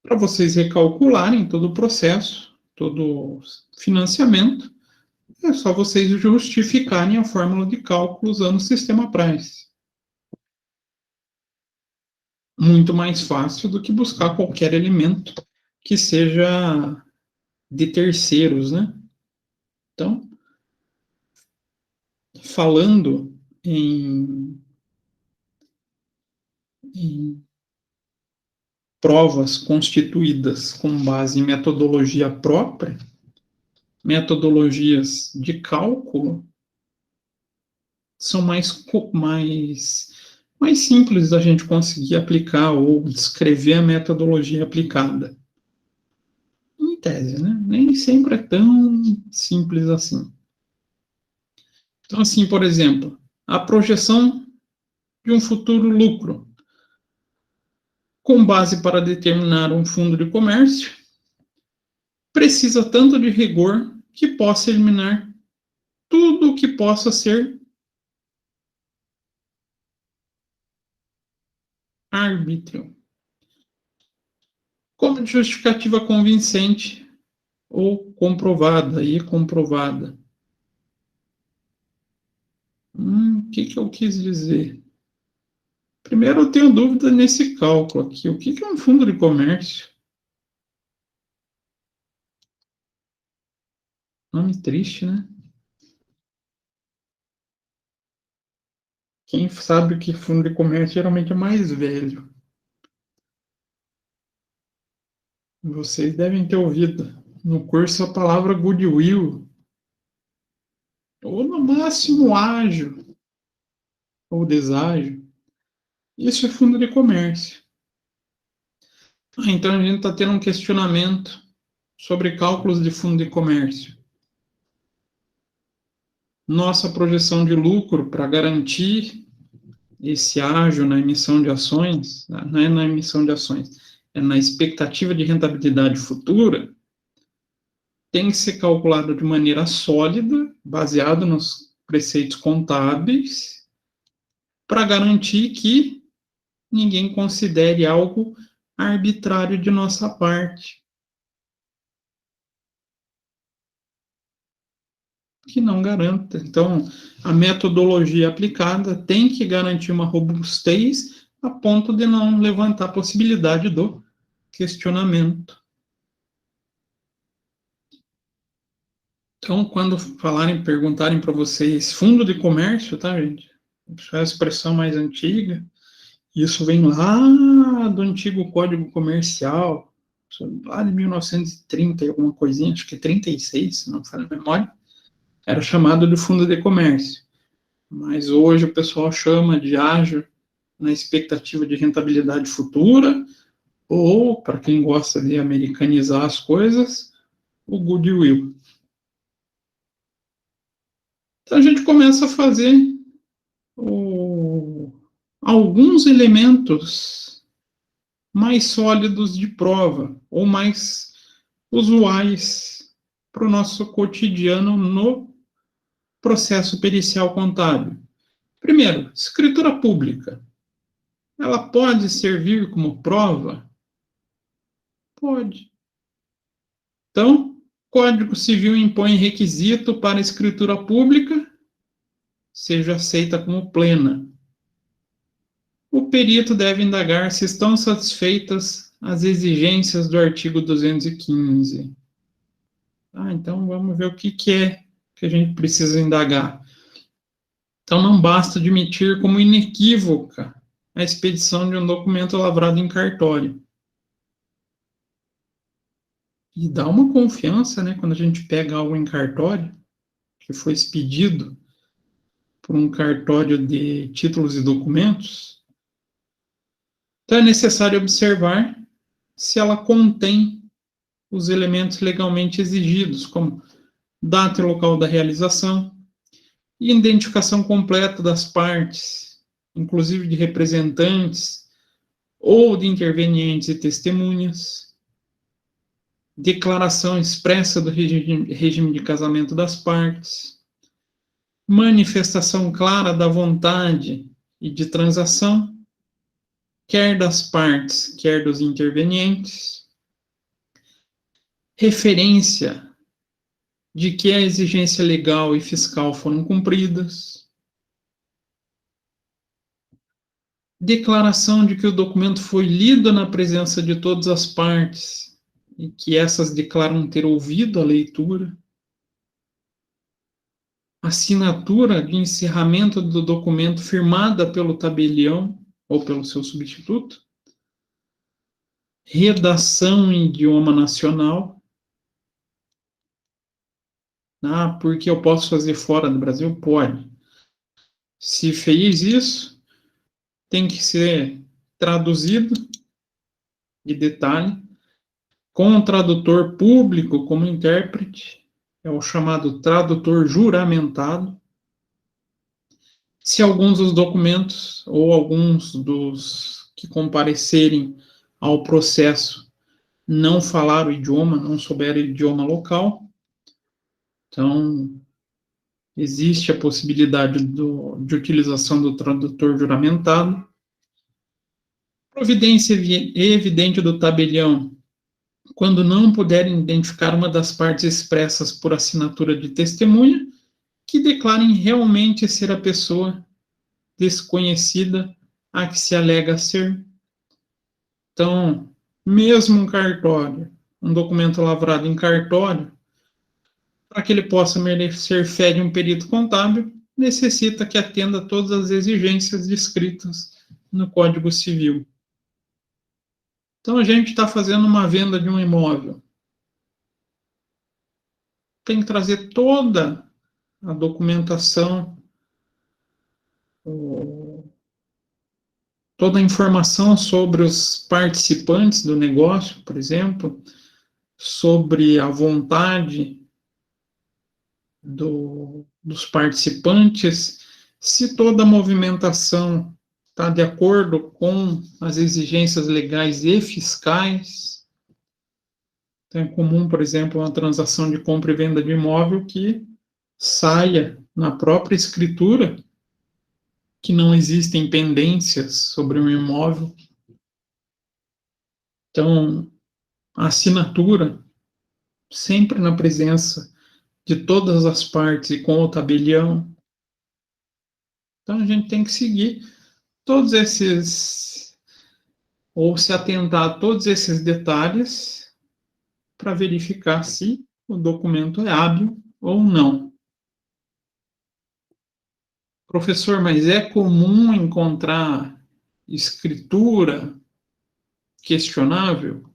Para vocês recalcularem todo o processo, todo o financiamento, é só vocês justificarem a fórmula de cálculo usando o sistema Price. Muito mais fácil do que buscar qualquer elemento que seja de terceiros, né? Então, falando em provas constituídas com base em metodologia própria, metodologias de cálculo, são mais simples da gente conseguir aplicar ou descrever a metodologia aplicada. Em tese, né? Nem sempre é tão simples assim. Então, assim, por exemplo, a projeção de um futuro lucro, com base para determinar um fundo de comércio, precisa tanto de rigor que possa eliminar tudo o que possa ser arbítrio, como de justificativa convincente ou comprovada e comprovada. O que eu quis dizer? Primeiro, eu tenho dúvida nesse cálculo aqui. O que é um fundo de comércio? Nome triste, né? Quem sabe o que é fundo de comércio geralmente é mais velho. Vocês devem ter ouvido no curso a palavra goodwill, ou no máximo ágio, ou deságio. Isso é fundo de comércio. Então a gente está tendo um questionamento sobre cálculos de fundo de comércio. Nossa projeção de lucro para garantir esse ágio na emissão de ações, não é na emissão de ações, é na expectativa de rentabilidade futura, tem que ser calculado de maneira sólida, baseado nos preceitos contábeis, para garantir que ninguém considere algo arbitrário de nossa parte. Que não garanta. Então, a metodologia aplicada tem que garantir uma robustez a ponto de não levantar a possibilidade do questionamento. Então, quando perguntarem para vocês fundo de comércio, tá, gente? Isso é a expressão mais antiga. Isso vem lá do antigo Código Comercial, lá de 1930 e alguma coisinha, acho que 36, se não falha a memória, era chamado de fundo de comércio. Mas hoje o pessoal chama de ágio na expectativa de rentabilidade futura, ou, para quem gosta de americanizar as coisas, o goodwill. Então a gente começa a fazer alguns elementos mais sólidos de prova, ou mais usuais para o nosso cotidiano no processo pericial contábil. Primeiro, escritura pública. Ela pode servir como prova? Pode. Então, Código Civil impõe requisito para escritura pública, seja aceita como plena. O perito deve indagar se estão satisfeitas as exigências do artigo 215. Então, vamos ver o que é que a gente precisa indagar. Então, não basta admitir como inequívoca a expedição de um documento lavrado em cartório. E dá uma confiança, né, quando a gente pega algo em cartório, que foi expedido por um cartório de títulos e documentos. Então, é necessário observar se ela contém os elementos legalmente exigidos, como data e local da realização, e identificação completa das partes, inclusive de representantes ou de intervenientes e testemunhas, declaração expressa do regime de casamento das partes, manifestação clara da vontade e de transação, quer das partes, quer dos intervenientes, referência de que a exigência legal e fiscal foram cumpridas, declaração de que o documento foi lido na presença de todas as partes e que essas declaram ter ouvido a leitura, assinatura de encerramento do documento firmada pelo tabelião ou pelo seu substituto, redação em idioma nacional. Ah, porque eu posso fazer fora do Brasil? Pode. Se fez isso, tem que ser traduzido de detalhe, com um tradutor público como intérprete, é o chamado tradutor juramentado. Se alguns dos documentos ou alguns dos que comparecerem ao processo não falar o idioma, não souber o idioma local, então existe a possibilidade de utilização do tradutor juramentado. Providência evidente do tabelião, quando não puderem identificar uma das partes expressas por assinatura de testemunha, que declarem realmente ser a pessoa desconhecida a que se alega ser. Então, mesmo um cartório, um documento lavrado em cartório, para que ele possa merecer fé de um perito contábil, necessita que atenda todas as exigências descritas no Código Civil. Então, a gente está fazendo uma venda de um imóvel. Tem que trazer toda a documentação, toda a informação sobre os participantes do negócio, por exemplo, sobre a vontade dos participantes, se toda a movimentação está de acordo com as exigências legais e fiscais. Então, é comum, por exemplo, uma transação de compra e venda de imóvel que saia na própria escritura que não existem pendências sobre um imóvel. Então, a assinatura, sempre na presença de todas as partes e com o tabelião. Então, a gente tem que seguir todos esses, ou se atentar a todos esses detalhes para verificar se o documento é hábil ou não. Professor, mas é comum encontrar escritura questionável? O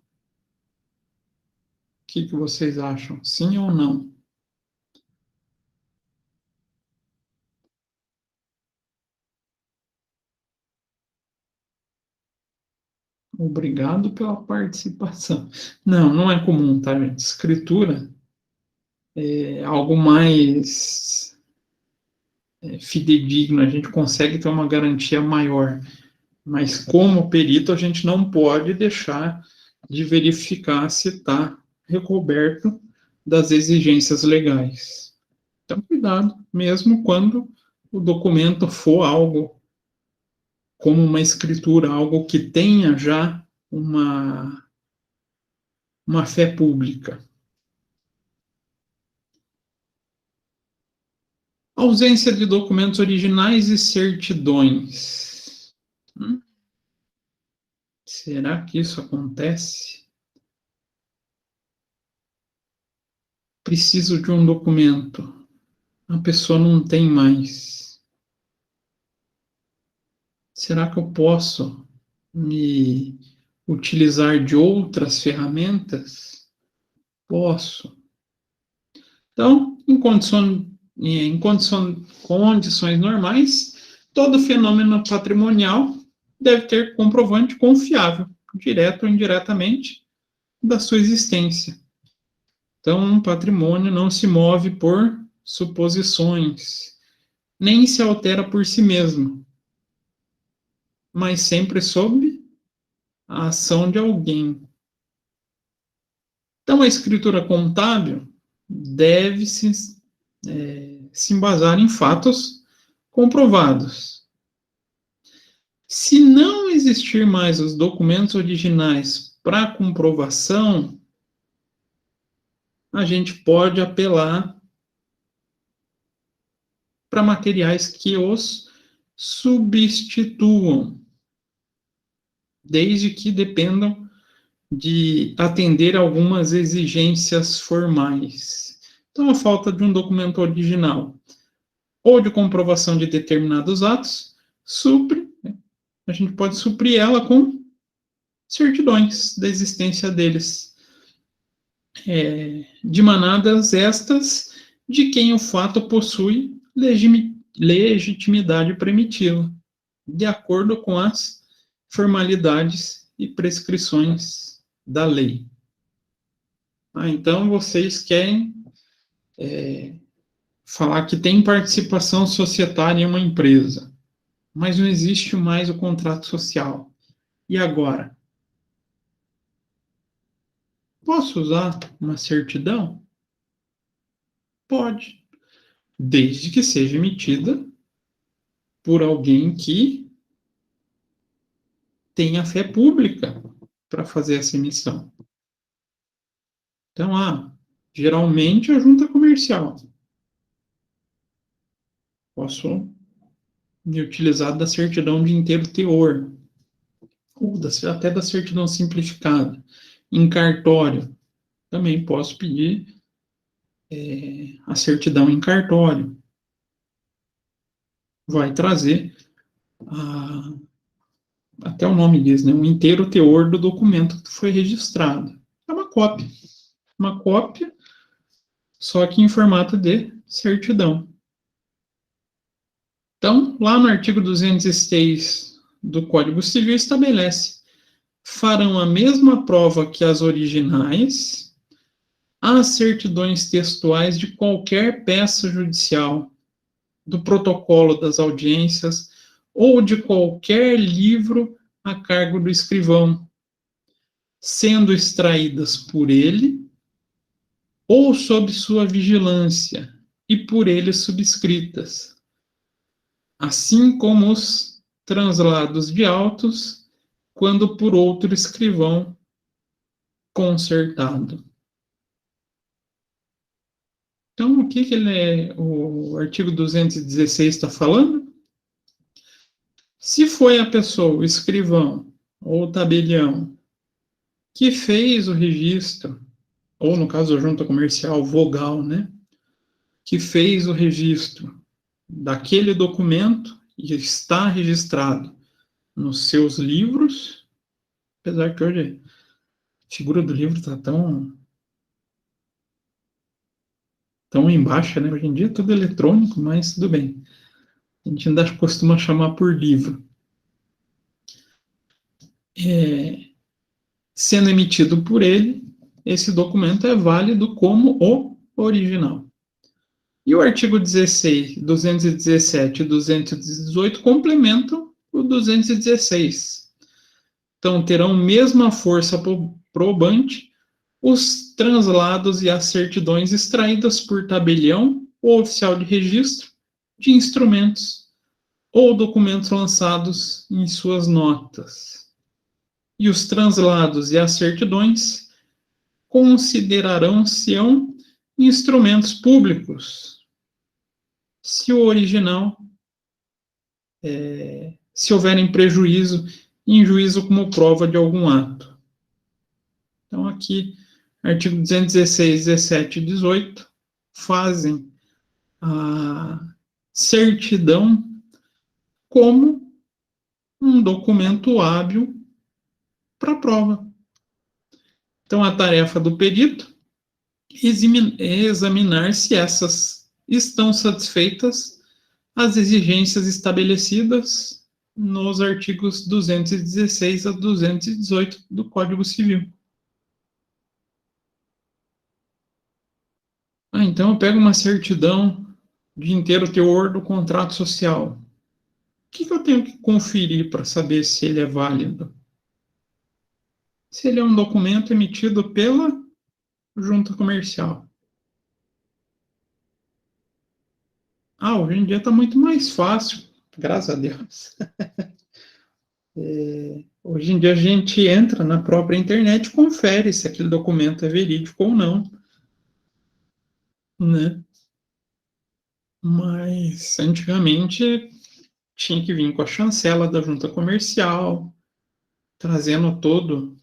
que vocês acham? Sim ou não? Obrigado pela participação. Não, não é comum, tá, gente? Escritura é algo mais fidedigno, a gente consegue ter uma garantia maior. Mas como perito, a gente não pode deixar de verificar se está recoberto das exigências legais. Então, cuidado, mesmo quando o documento for algo como uma escritura, algo que tenha já uma fé pública. Ausência de documentos originais e certidões. Será que isso acontece? Preciso de um documento. A pessoa não tem mais. Será que eu posso me utilizar de outras ferramentas? Posso. Então, condições normais, todo fenômeno patrimonial deve ter comprovante confiável, direto ou indiretamente, da sua existência. Então, um patrimônio não se move por suposições, nem se altera por si mesmo, mas sempre sob a ação de alguém. Então, a escritura contábil deve se embasar em fatos comprovados. Se não existir mais os documentos originais para comprovação, a gente pode apelar para materiais que os substituam, desde que dependam de atender algumas exigências formais. Então, a falta de um documento original ou de comprovação de determinados atos, supre, né? A gente pode suprir ela com certidões da existência deles, de manadas estas de quem o fato possui legitimidade para emiti-la, de acordo com as formalidades e prescrições da lei. Então, vocês querem falar que tem participação societária em uma empresa, mas não existe mais o contrato social. E agora? Posso usar uma certidão? Pode, desde que seja emitida por alguém que tenha fé pública para fazer essa emissão. Então, geralmente a junta comercial. Posso me utilizar da certidão de inteiro teor, ou até da certidão simplificada. Em cartório, também posso pedir a certidão em cartório. Vai trazer até o nome diz, né, um inteiro teor do documento que foi registrado. É uma cópia. Uma cópia, só que em formato de certidão. Então, lá no artigo 206 do Código Civil estabelece: farão a mesma prova que as originais as certidões textuais de qualquer peça judicial, do protocolo das audiências ou de qualquer livro a cargo do escrivão, sendo extraídas por ele ou sob sua vigilância e por ele subscritas, assim como os translados de autos, quando por outro escrivão concertado. Então, o que o artigo 216 está falando? Se foi a pessoa, o escrivão ou o tabelião, que fez o registro, ou no caso a junta comercial vogal, né, que fez o registro daquele documento e está registrado nos seus livros, apesar que hoje a figura do livro está tão em baixa, né? Hoje em dia é tudo eletrônico, mas tudo bem. A gente ainda costuma chamar por livro. Sendo emitido por ele, esse documento é válido como o original. E o artigo 16, 217 e 218 complementam o 216. Então, terão mesma força probante os translados e as certidões extraídas por tabelião ou oficial de registro de instrumentos ou documentos lançados em suas notas. E os translados e as certidões considerarão-se-ão instrumentos públicos, se o original, se houverem prejuízo em juízo como prova de algum ato. Então, aqui, artigo 216, 17 e 18 fazem a certidão como um documento hábil para prova. Então, a tarefa do perito é examinar se essas estão satisfeitas as exigências estabelecidas nos artigos 216 a 218 do Código Civil. Então eu pego uma certidão de inteiro teor do contrato social. O que eu tenho que conferir para saber se ele é válido? Se ele é um documento emitido pela junta comercial. Hoje em dia está muito mais fácil, graças a Deus. Hoje em dia a gente entra na própria internet e confere se aquele documento é verídico ou não, né? Mas antigamente tinha que vir com a chancela da junta comercial, trazendo todo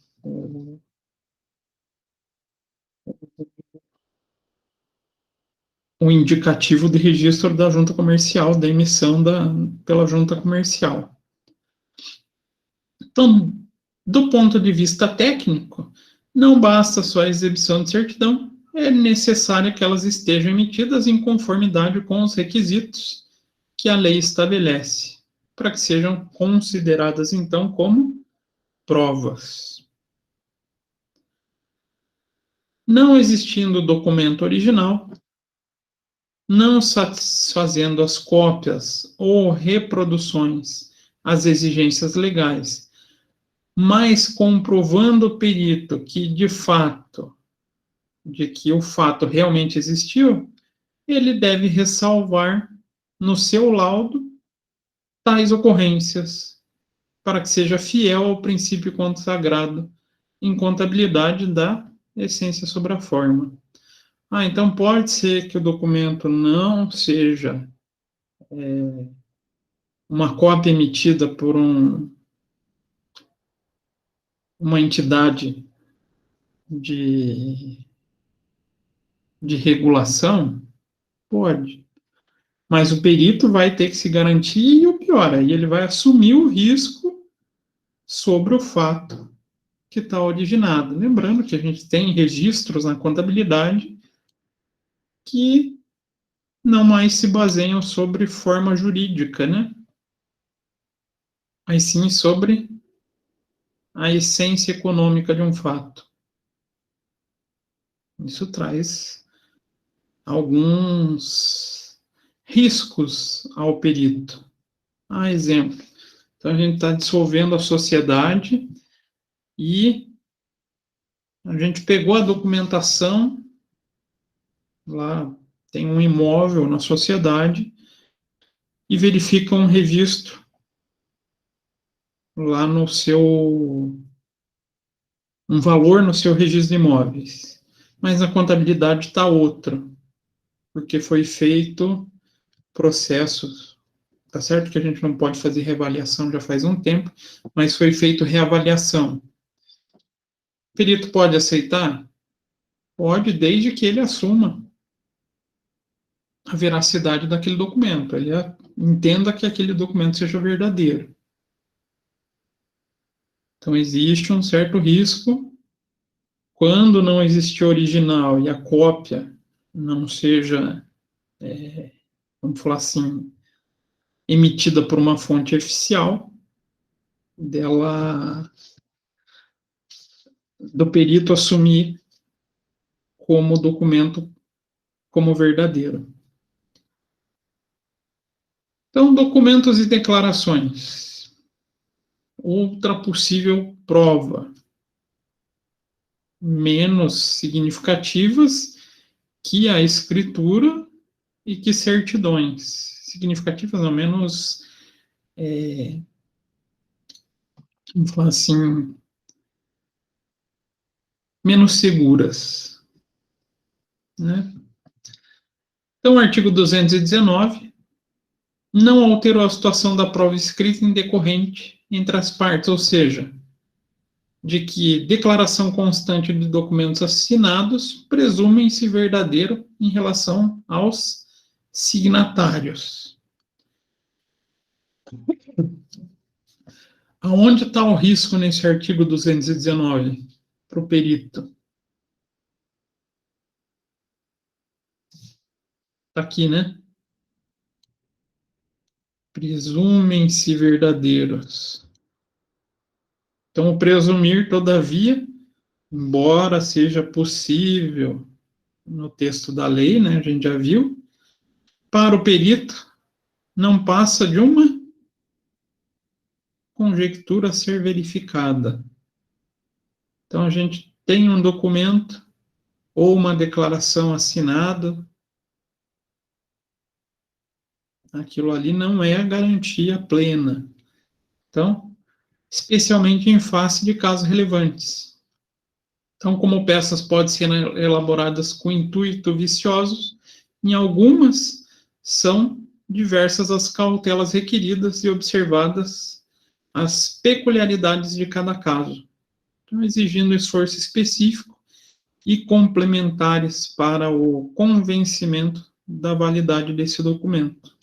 o indicativo de registro da junta comercial, da emissão pela junta comercial. Então, do ponto de vista técnico, não basta só a exibição de certidão, é necessário que elas estejam emitidas em conformidade com os requisitos que a lei estabelece, para que sejam consideradas, então, como provas. Não existindo documento original, não satisfazendo as cópias ou reproduções às exigências legais, mas comprovando o perito que, de que o fato realmente existiu, ele deve ressalvar no seu laudo tais ocorrências, para que seja fiel ao princípio consagrado em contabilidade da essência sobre a forma. Então pode ser que o documento não seja uma cópia emitida por uma entidade de regulação, pode. Mas o perito vai ter que se garantir, e o pior, aí ele vai assumir o risco sobre o fato que está originado. Lembrando que a gente tem registros na contabilidade que não mais se baseiam sobre forma jurídica, né? Mas sim sobre a essência econômica de um fato. Isso traz alguns riscos ao perito. Exemplo. Então, a gente está dissolvendo a sociedade e a gente pegou a documentação, lá tem um imóvel na sociedade, e verifica um registro lá no seu, um valor no seu registro de imóveis. Mas a contabilidade está outra, porque foi feito processos. Tá certo que a gente não pode fazer reavaliação já faz um tempo, mas foi feito reavaliação. O perito pode aceitar? Pode, desde que ele assuma a veracidade daquele documento, ele entenda que aquele documento seja verdadeiro. Então, existe um certo risco quando não existe original e a cópia não seja, vamos falar assim, emitida por uma fonte oficial, do perito assumir como documento como verdadeiro. Então, documentos e declarações. Outra possível prova, menos significativas que a escritura e que certidões. Significativas, ao menos, vamos falar assim, menos seguras, né? Então, o artigo 219 não alterou a situação da prova escrita indecorrente entre as partes, ou seja, de que declaração constante de documentos assinados presumem-se verdadeiro em relação aos signatários. Aonde está o risco nesse artigo 219 para o perito? Está aqui, né? Presumem-se verdadeiros. Então, o presumir, todavia, embora seja possível no texto da lei, né, a gente já viu, para o perito não passa de uma conjectura a ser verificada. Então, a gente tem um documento ou uma declaração assinada, aquilo ali não é a garantia plena. Então, especialmente em face de casos relevantes. Então, como peças podem ser elaboradas com intuito viciosos, em algumas são diversas as cautelas requeridas e observadas as peculiaridades de cada caso, então, exigindo esforço específico e complementares para o convencimento da validade desse documento.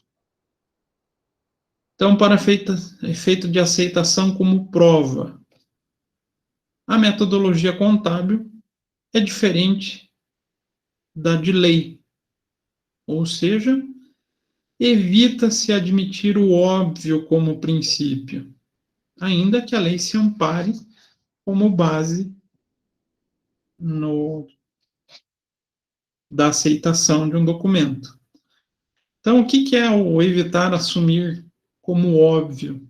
Então, para efeito de aceitação como prova, a metodologia contábil é diferente da de lei, ou seja, evita-se admitir o óbvio como princípio, ainda que a lei se ampare como base da aceitação de um documento. Então, o que é o evitar assumir como óbvio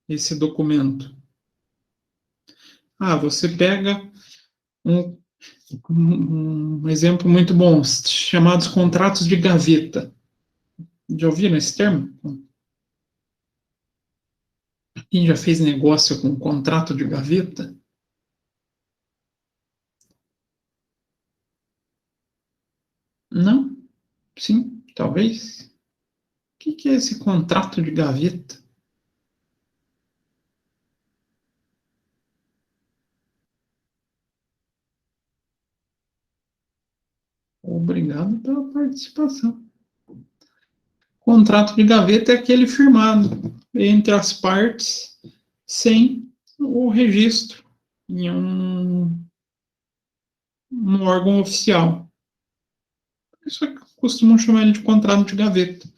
esse documento? Você pega um, um exemplo muito bom, chamados contratos de gaveta. Já ouviram esse termo? Quem já fez negócio com contrato de gaveta? Não? Sim? Talvez? O que é esse contrato de gaveta? Obrigado pela participação. Contrato de gaveta é aquele firmado entre as partes sem o registro em um órgão oficial. Isso costumam chamar ele de contrato de gaveta.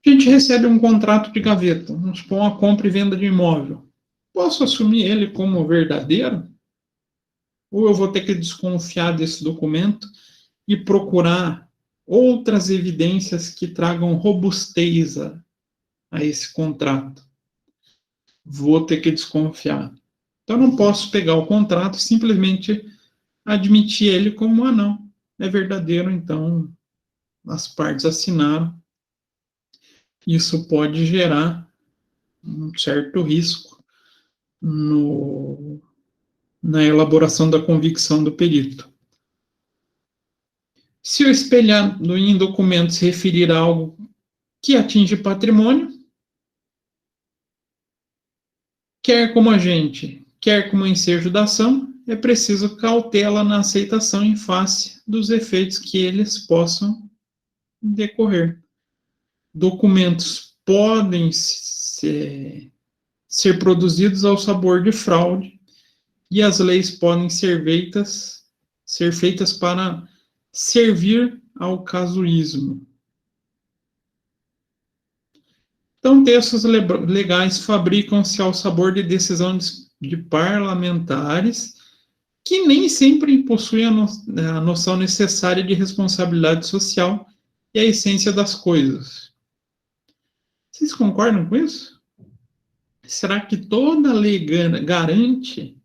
A gente recebe um contrato de gaveta, vamos supor uma compra e venda de imóvel. Posso assumir ele como verdadeiro? Ou eu vou ter que desconfiar desse documento e procurar outras evidências que tragam robustez a esse contrato? Vou ter que desconfiar. Então, eu não posso pegar o contrato e simplesmente admitir ele como, não, é verdadeiro, então as partes assinaram. Isso pode gerar um certo risco na elaboração da convicção do perito. Se o espelhado em documentos se referir a algo que atinge patrimônio, quer como agente, quer como ensejo da ação, é preciso cautela na aceitação em face dos efeitos que eles possam decorrer. Documentos podem ser produzidos ao sabor de fraude e as leis podem ser feitas para servir ao casuísmo. Então, textos legais fabricam-se ao sabor de decisões de parlamentares que nem sempre possuem a noção necessária de responsabilidade social e a essência das coisas. Vocês concordam com isso? Será que toda lei garante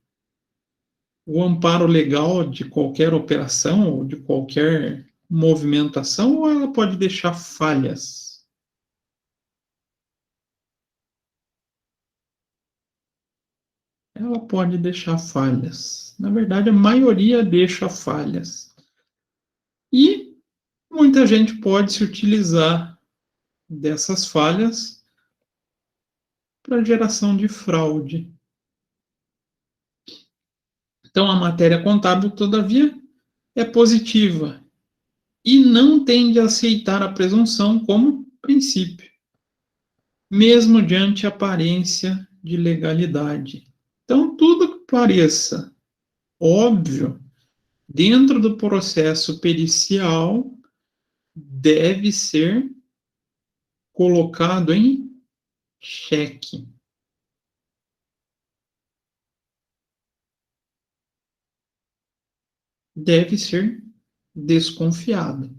o amparo legal de qualquer operação ou de qualquer movimentação, ou ela pode deixar falhas? Ela pode deixar falhas. Na verdade, a maioria deixa falhas. E muita gente pode se utilizar dessas falhas para geração de fraude. Então, a matéria contábil, todavia, é positiva e não tende a aceitar a presunção como princípio, mesmo diante a aparência de legalidade. Então, tudo que pareça óbvio dentro do processo pericial deve ser colocado em xeque. Deve ser desconfiado.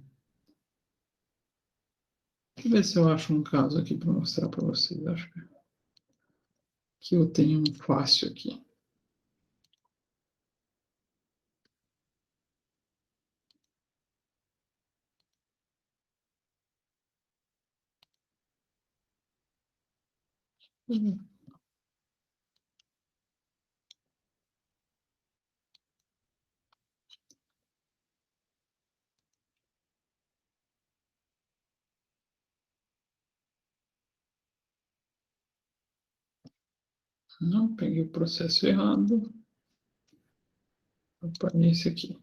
Deixa eu ver se eu acho um caso aqui para mostrar para vocês. Acho que eu tenho um fácil aqui. Não, peguei o processo errado. Opa, nesse aqui.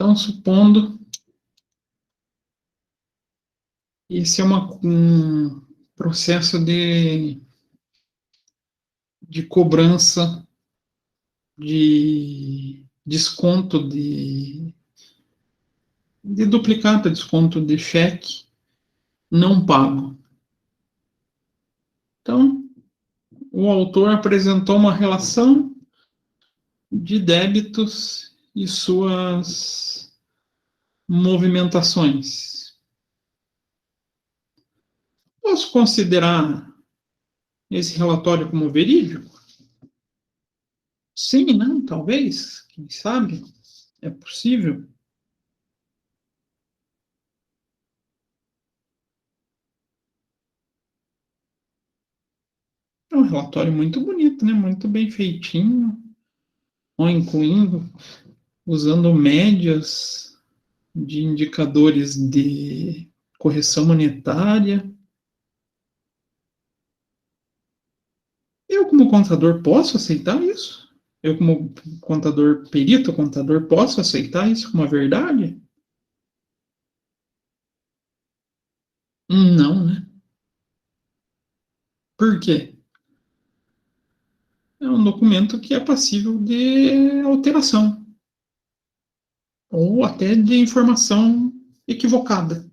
Então, supondo esse é um processo de cobrança de desconto de duplicata, desconto de cheque não pago. Então, o autor apresentou uma relação de débitos e suas movimentações. Posso considerar esse relatório como verídico? Sim, não, talvez, quem sabe, é possível. É um relatório muito bonito, né? Muito bem feitinho, incluindo, usando médias de indicadores de correção monetária. Eu, como contador, posso aceitar isso? Eu, como contador perito, contador, posso aceitar isso como uma verdade? Não, né? Por quê? É um documento que é passível de alteração ou até de informação equivocada.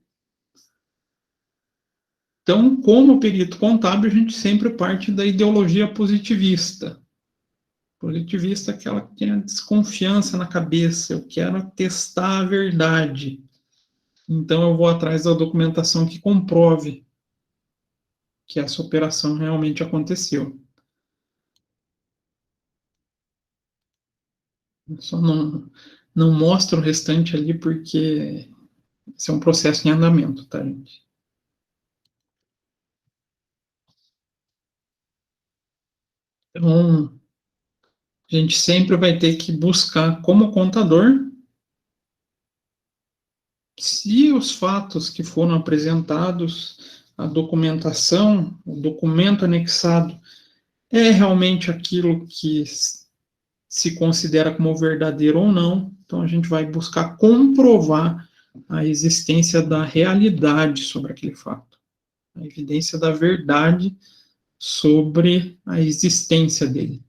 Então, como perito contábil, a gente sempre parte da ideologia positivista. Positivista é aquela que tem a desconfiança na cabeça, eu quero testar a verdade. Então, eu vou atrás da documentação que comprove que essa operação realmente aconteceu. Só não mostra o restante ali porque esse é um processo em andamento, tá, gente? Então, a gente sempre vai ter que buscar, como contador, se os fatos que foram apresentados, a documentação, o documento anexado, é realmente aquilo que se considera como verdadeiro ou não. Então, a gente vai buscar comprovar a existência da realidade sobre aquele fato, a evidência da verdade sobre a existência dele.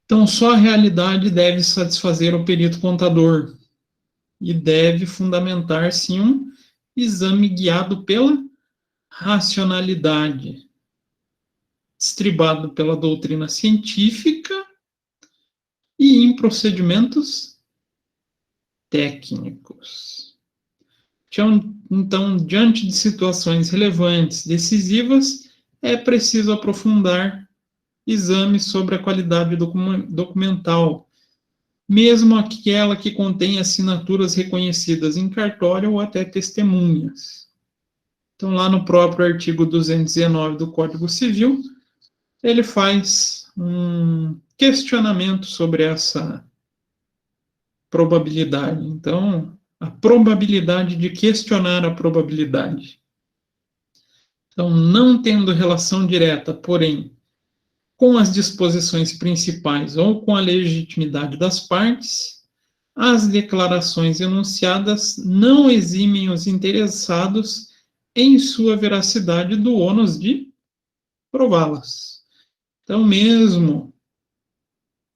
Então, só a realidade deve satisfazer o perito contador e deve fundamentar-se em um exame guiado pela racionalidade, estribado pela doutrina científica e em procedimentos técnicos. Então, diante de situações relevantes, decisivas, é preciso aprofundar exames sobre a qualidade documental, mesmo aquela que contém assinaturas reconhecidas em cartório ou até testemunhas. Então, lá no próprio artigo 219 do Código Civil, ele faz um questionamento sobre essa probabilidade. Então, a probabilidade de questionar a probabilidade. Então, não tendo relação direta, porém, com as disposições principais ou com a legitimidade das partes, as declarações enunciadas não eximem os interessados em sua veracidade do ônus de prová-las. Então, mesmo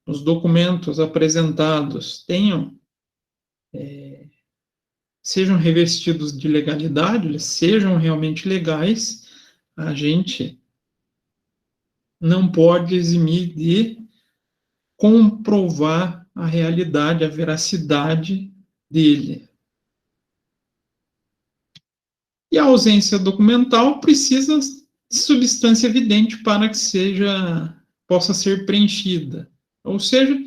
os documentos apresentados sejam revestidos de legalidade, eles sejam realmente legais, a gente não pode eximir de comprovar a realidade, a veracidade dele. E a ausência documental precisa de substância evidente para que possa ser preenchida. Ou seja,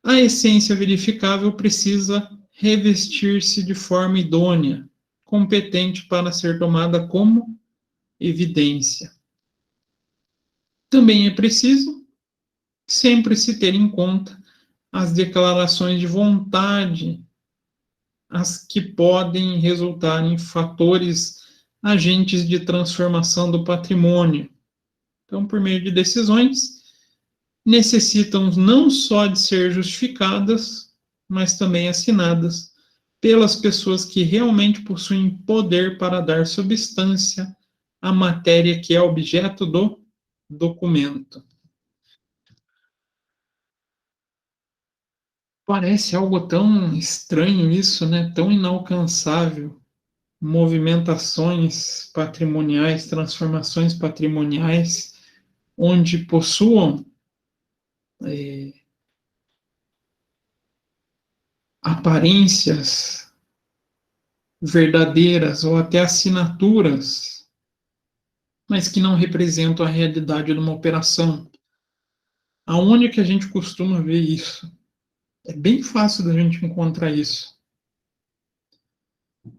a essência verificável precisa revestir-se de forma idônea, competente para ser tomada como evidência. Também é preciso sempre se ter em conta as declarações de vontade, as que podem resultar em fatores agentes de transformação do patrimônio. Então, por meio de decisões, necessitam não só de ser justificadas, mas também assinadas pelas pessoas que realmente possuem poder para dar substância à matéria que é objeto do documento. Parece algo tão estranho isso, né? Tão inalcançável. Movimentações patrimoniais, transformações patrimoniais, onde possuam aparências verdadeiras ou até assinaturas, mas que não representam a realidade de uma operação. Aonde que a gente costuma ver isso? É bem fácil da gente encontrar isso.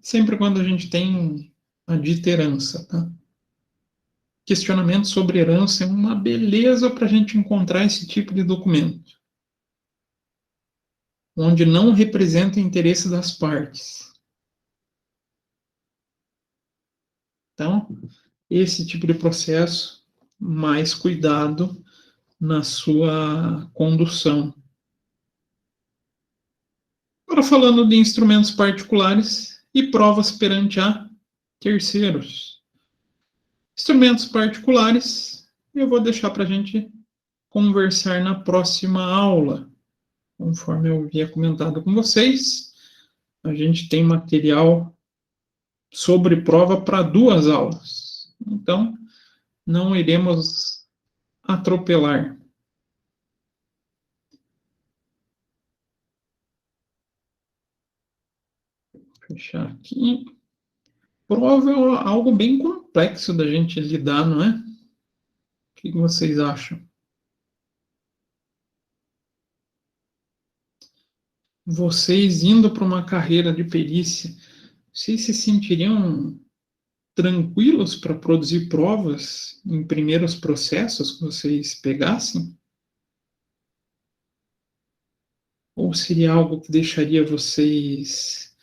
Sempre quando a gente tem a dita herança, tá? Questionamento sobre herança é uma beleza para a gente encontrar esse tipo de documento, onde não representa o interesse das partes. Então, esse tipo de processo, mais cuidado na sua condução. Agora, falando de instrumentos particulares e provas perante a terceiros. Instrumentos particulares, eu vou deixar para a gente conversar na próxima aula. Conforme eu havia comentado com vocês, a gente tem material sobre prova para 2 aulas. Então, não iremos atropelar. Vou fechar aqui. Prova é algo bem complexo da gente lidar, não é? O que vocês acham? Vocês indo para uma carreira de perícia, vocês se sentiriam tranquilos para produzir provas em primeiros processos que vocês pegassem? Ou seria algo que deixaria vocês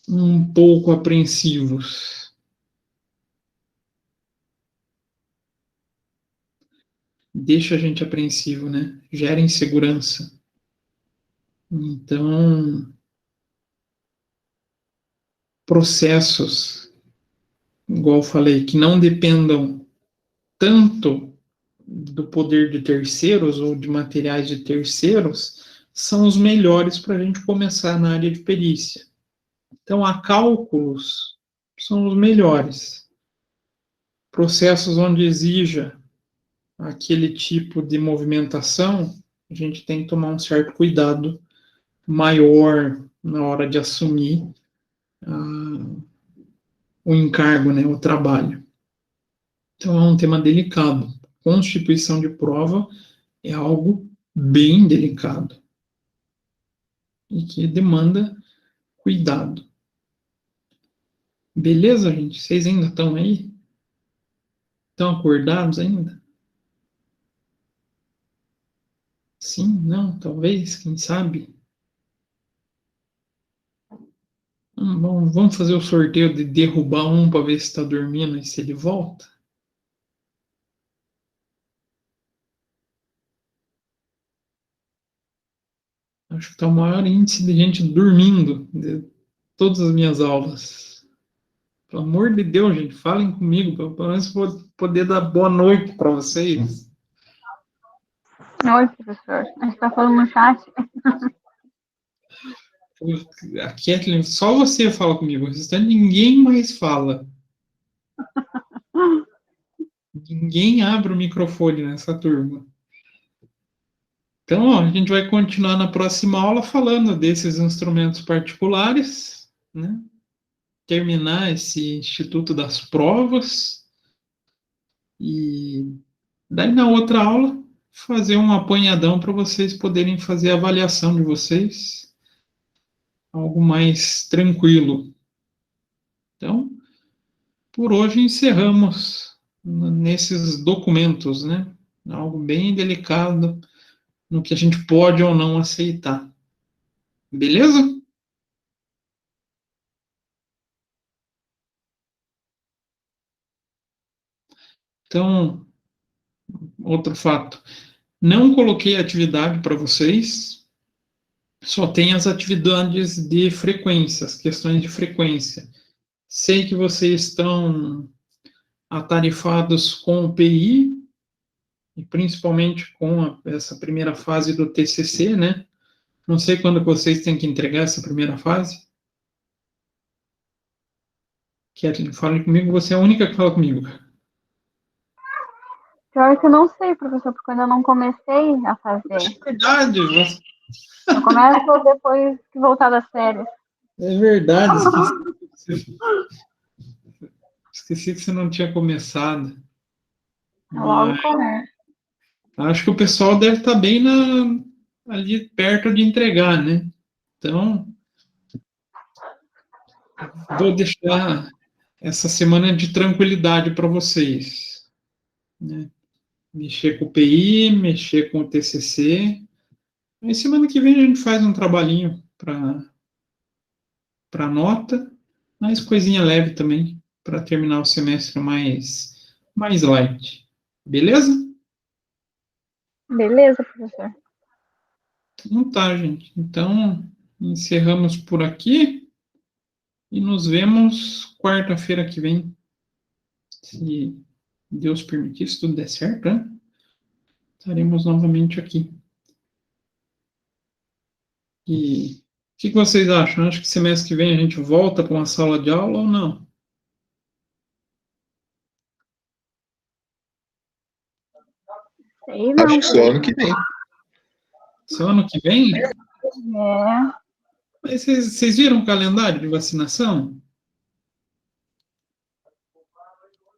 um pouco apreensivos? Deixa a gente apreensivo, né? Gera insegurança. Então, processos, igual eu falei, que não dependam tanto do poder de terceiros ou de materiais de terceiros, são os melhores para a gente começar na área de perícia. Então, há cálculos são os melhores. Processos onde exija aquele tipo de movimentação, a gente tem que tomar um certo cuidado maior na hora de assumir o encargo, né, o trabalho. Então, é um tema delicado. Constituição de prova é algo bem delicado e que demanda cuidado. Beleza, gente? Vocês ainda estão aí? Estão acordados ainda? Sim, não, talvez, quem sabe? Vamos fazer o sorteio de derrubar um para ver se está dormindo e se ele volta? Acho que está o maior índice de gente dormindo de todas as minhas aulas. Pelo amor de Deus, gente, falem comigo, pelo menos vou poder dar boa noite para vocês. Oi, professor. A gente tá falando no chat. A Kathleen, só você fala comigo, o restante ninguém mais fala. Ninguém abre o microfone nessa turma. Então, ó, a gente vai continuar na próxima aula falando desses instrumentos particulares, né? Terminar esse Instituto das Provas e daí na outra aula fazer um apanhadão para vocês poderem fazer a avaliação de vocês, algo mais tranquilo. Então, por hoje encerramos nesses documentos, né? Algo bem delicado no que a gente pode ou não aceitar. Beleza? Então, outro fato. Não coloquei atividade para vocês, só tem as atividades de frequência, as questões de frequência. Sei que vocês estão atarifados com o PI, e principalmente com essa primeira fase do TCC, né? Não sei quando vocês têm que entregar essa primeira fase. Kathleen, fale comigo, você é a única que fala comigo. Pior que eu não sei, professor, porque eu ainda não comecei a fazer. É verdade, Eu começo depois que voltar das férias. é verdade, esqueci que você não tinha começado. Logo começo. Acho que o pessoal deve estar bem ali perto de entregar, né? Então, vou deixar essa semana de tranquilidade para vocês, né? Mexer com o PI, mexer com o TCC. Aí semana que vem a gente faz um trabalhinho para nota, mas coisinha leve também, para terminar o semestre mais light. Beleza? Beleza, professor. Então tá, gente. Então, encerramos por aqui e nos vemos quarta-feira que vem. Se Deus permitir, se tudo der certo, né? Estaremos novamente aqui. E o que vocês acham? Acho que semestre que vem a gente volta para uma sala de aula ou não? Sei não. Acho que só ano que vem. Só ano que vem? É. Mas vocês viram o calendário de vacinação?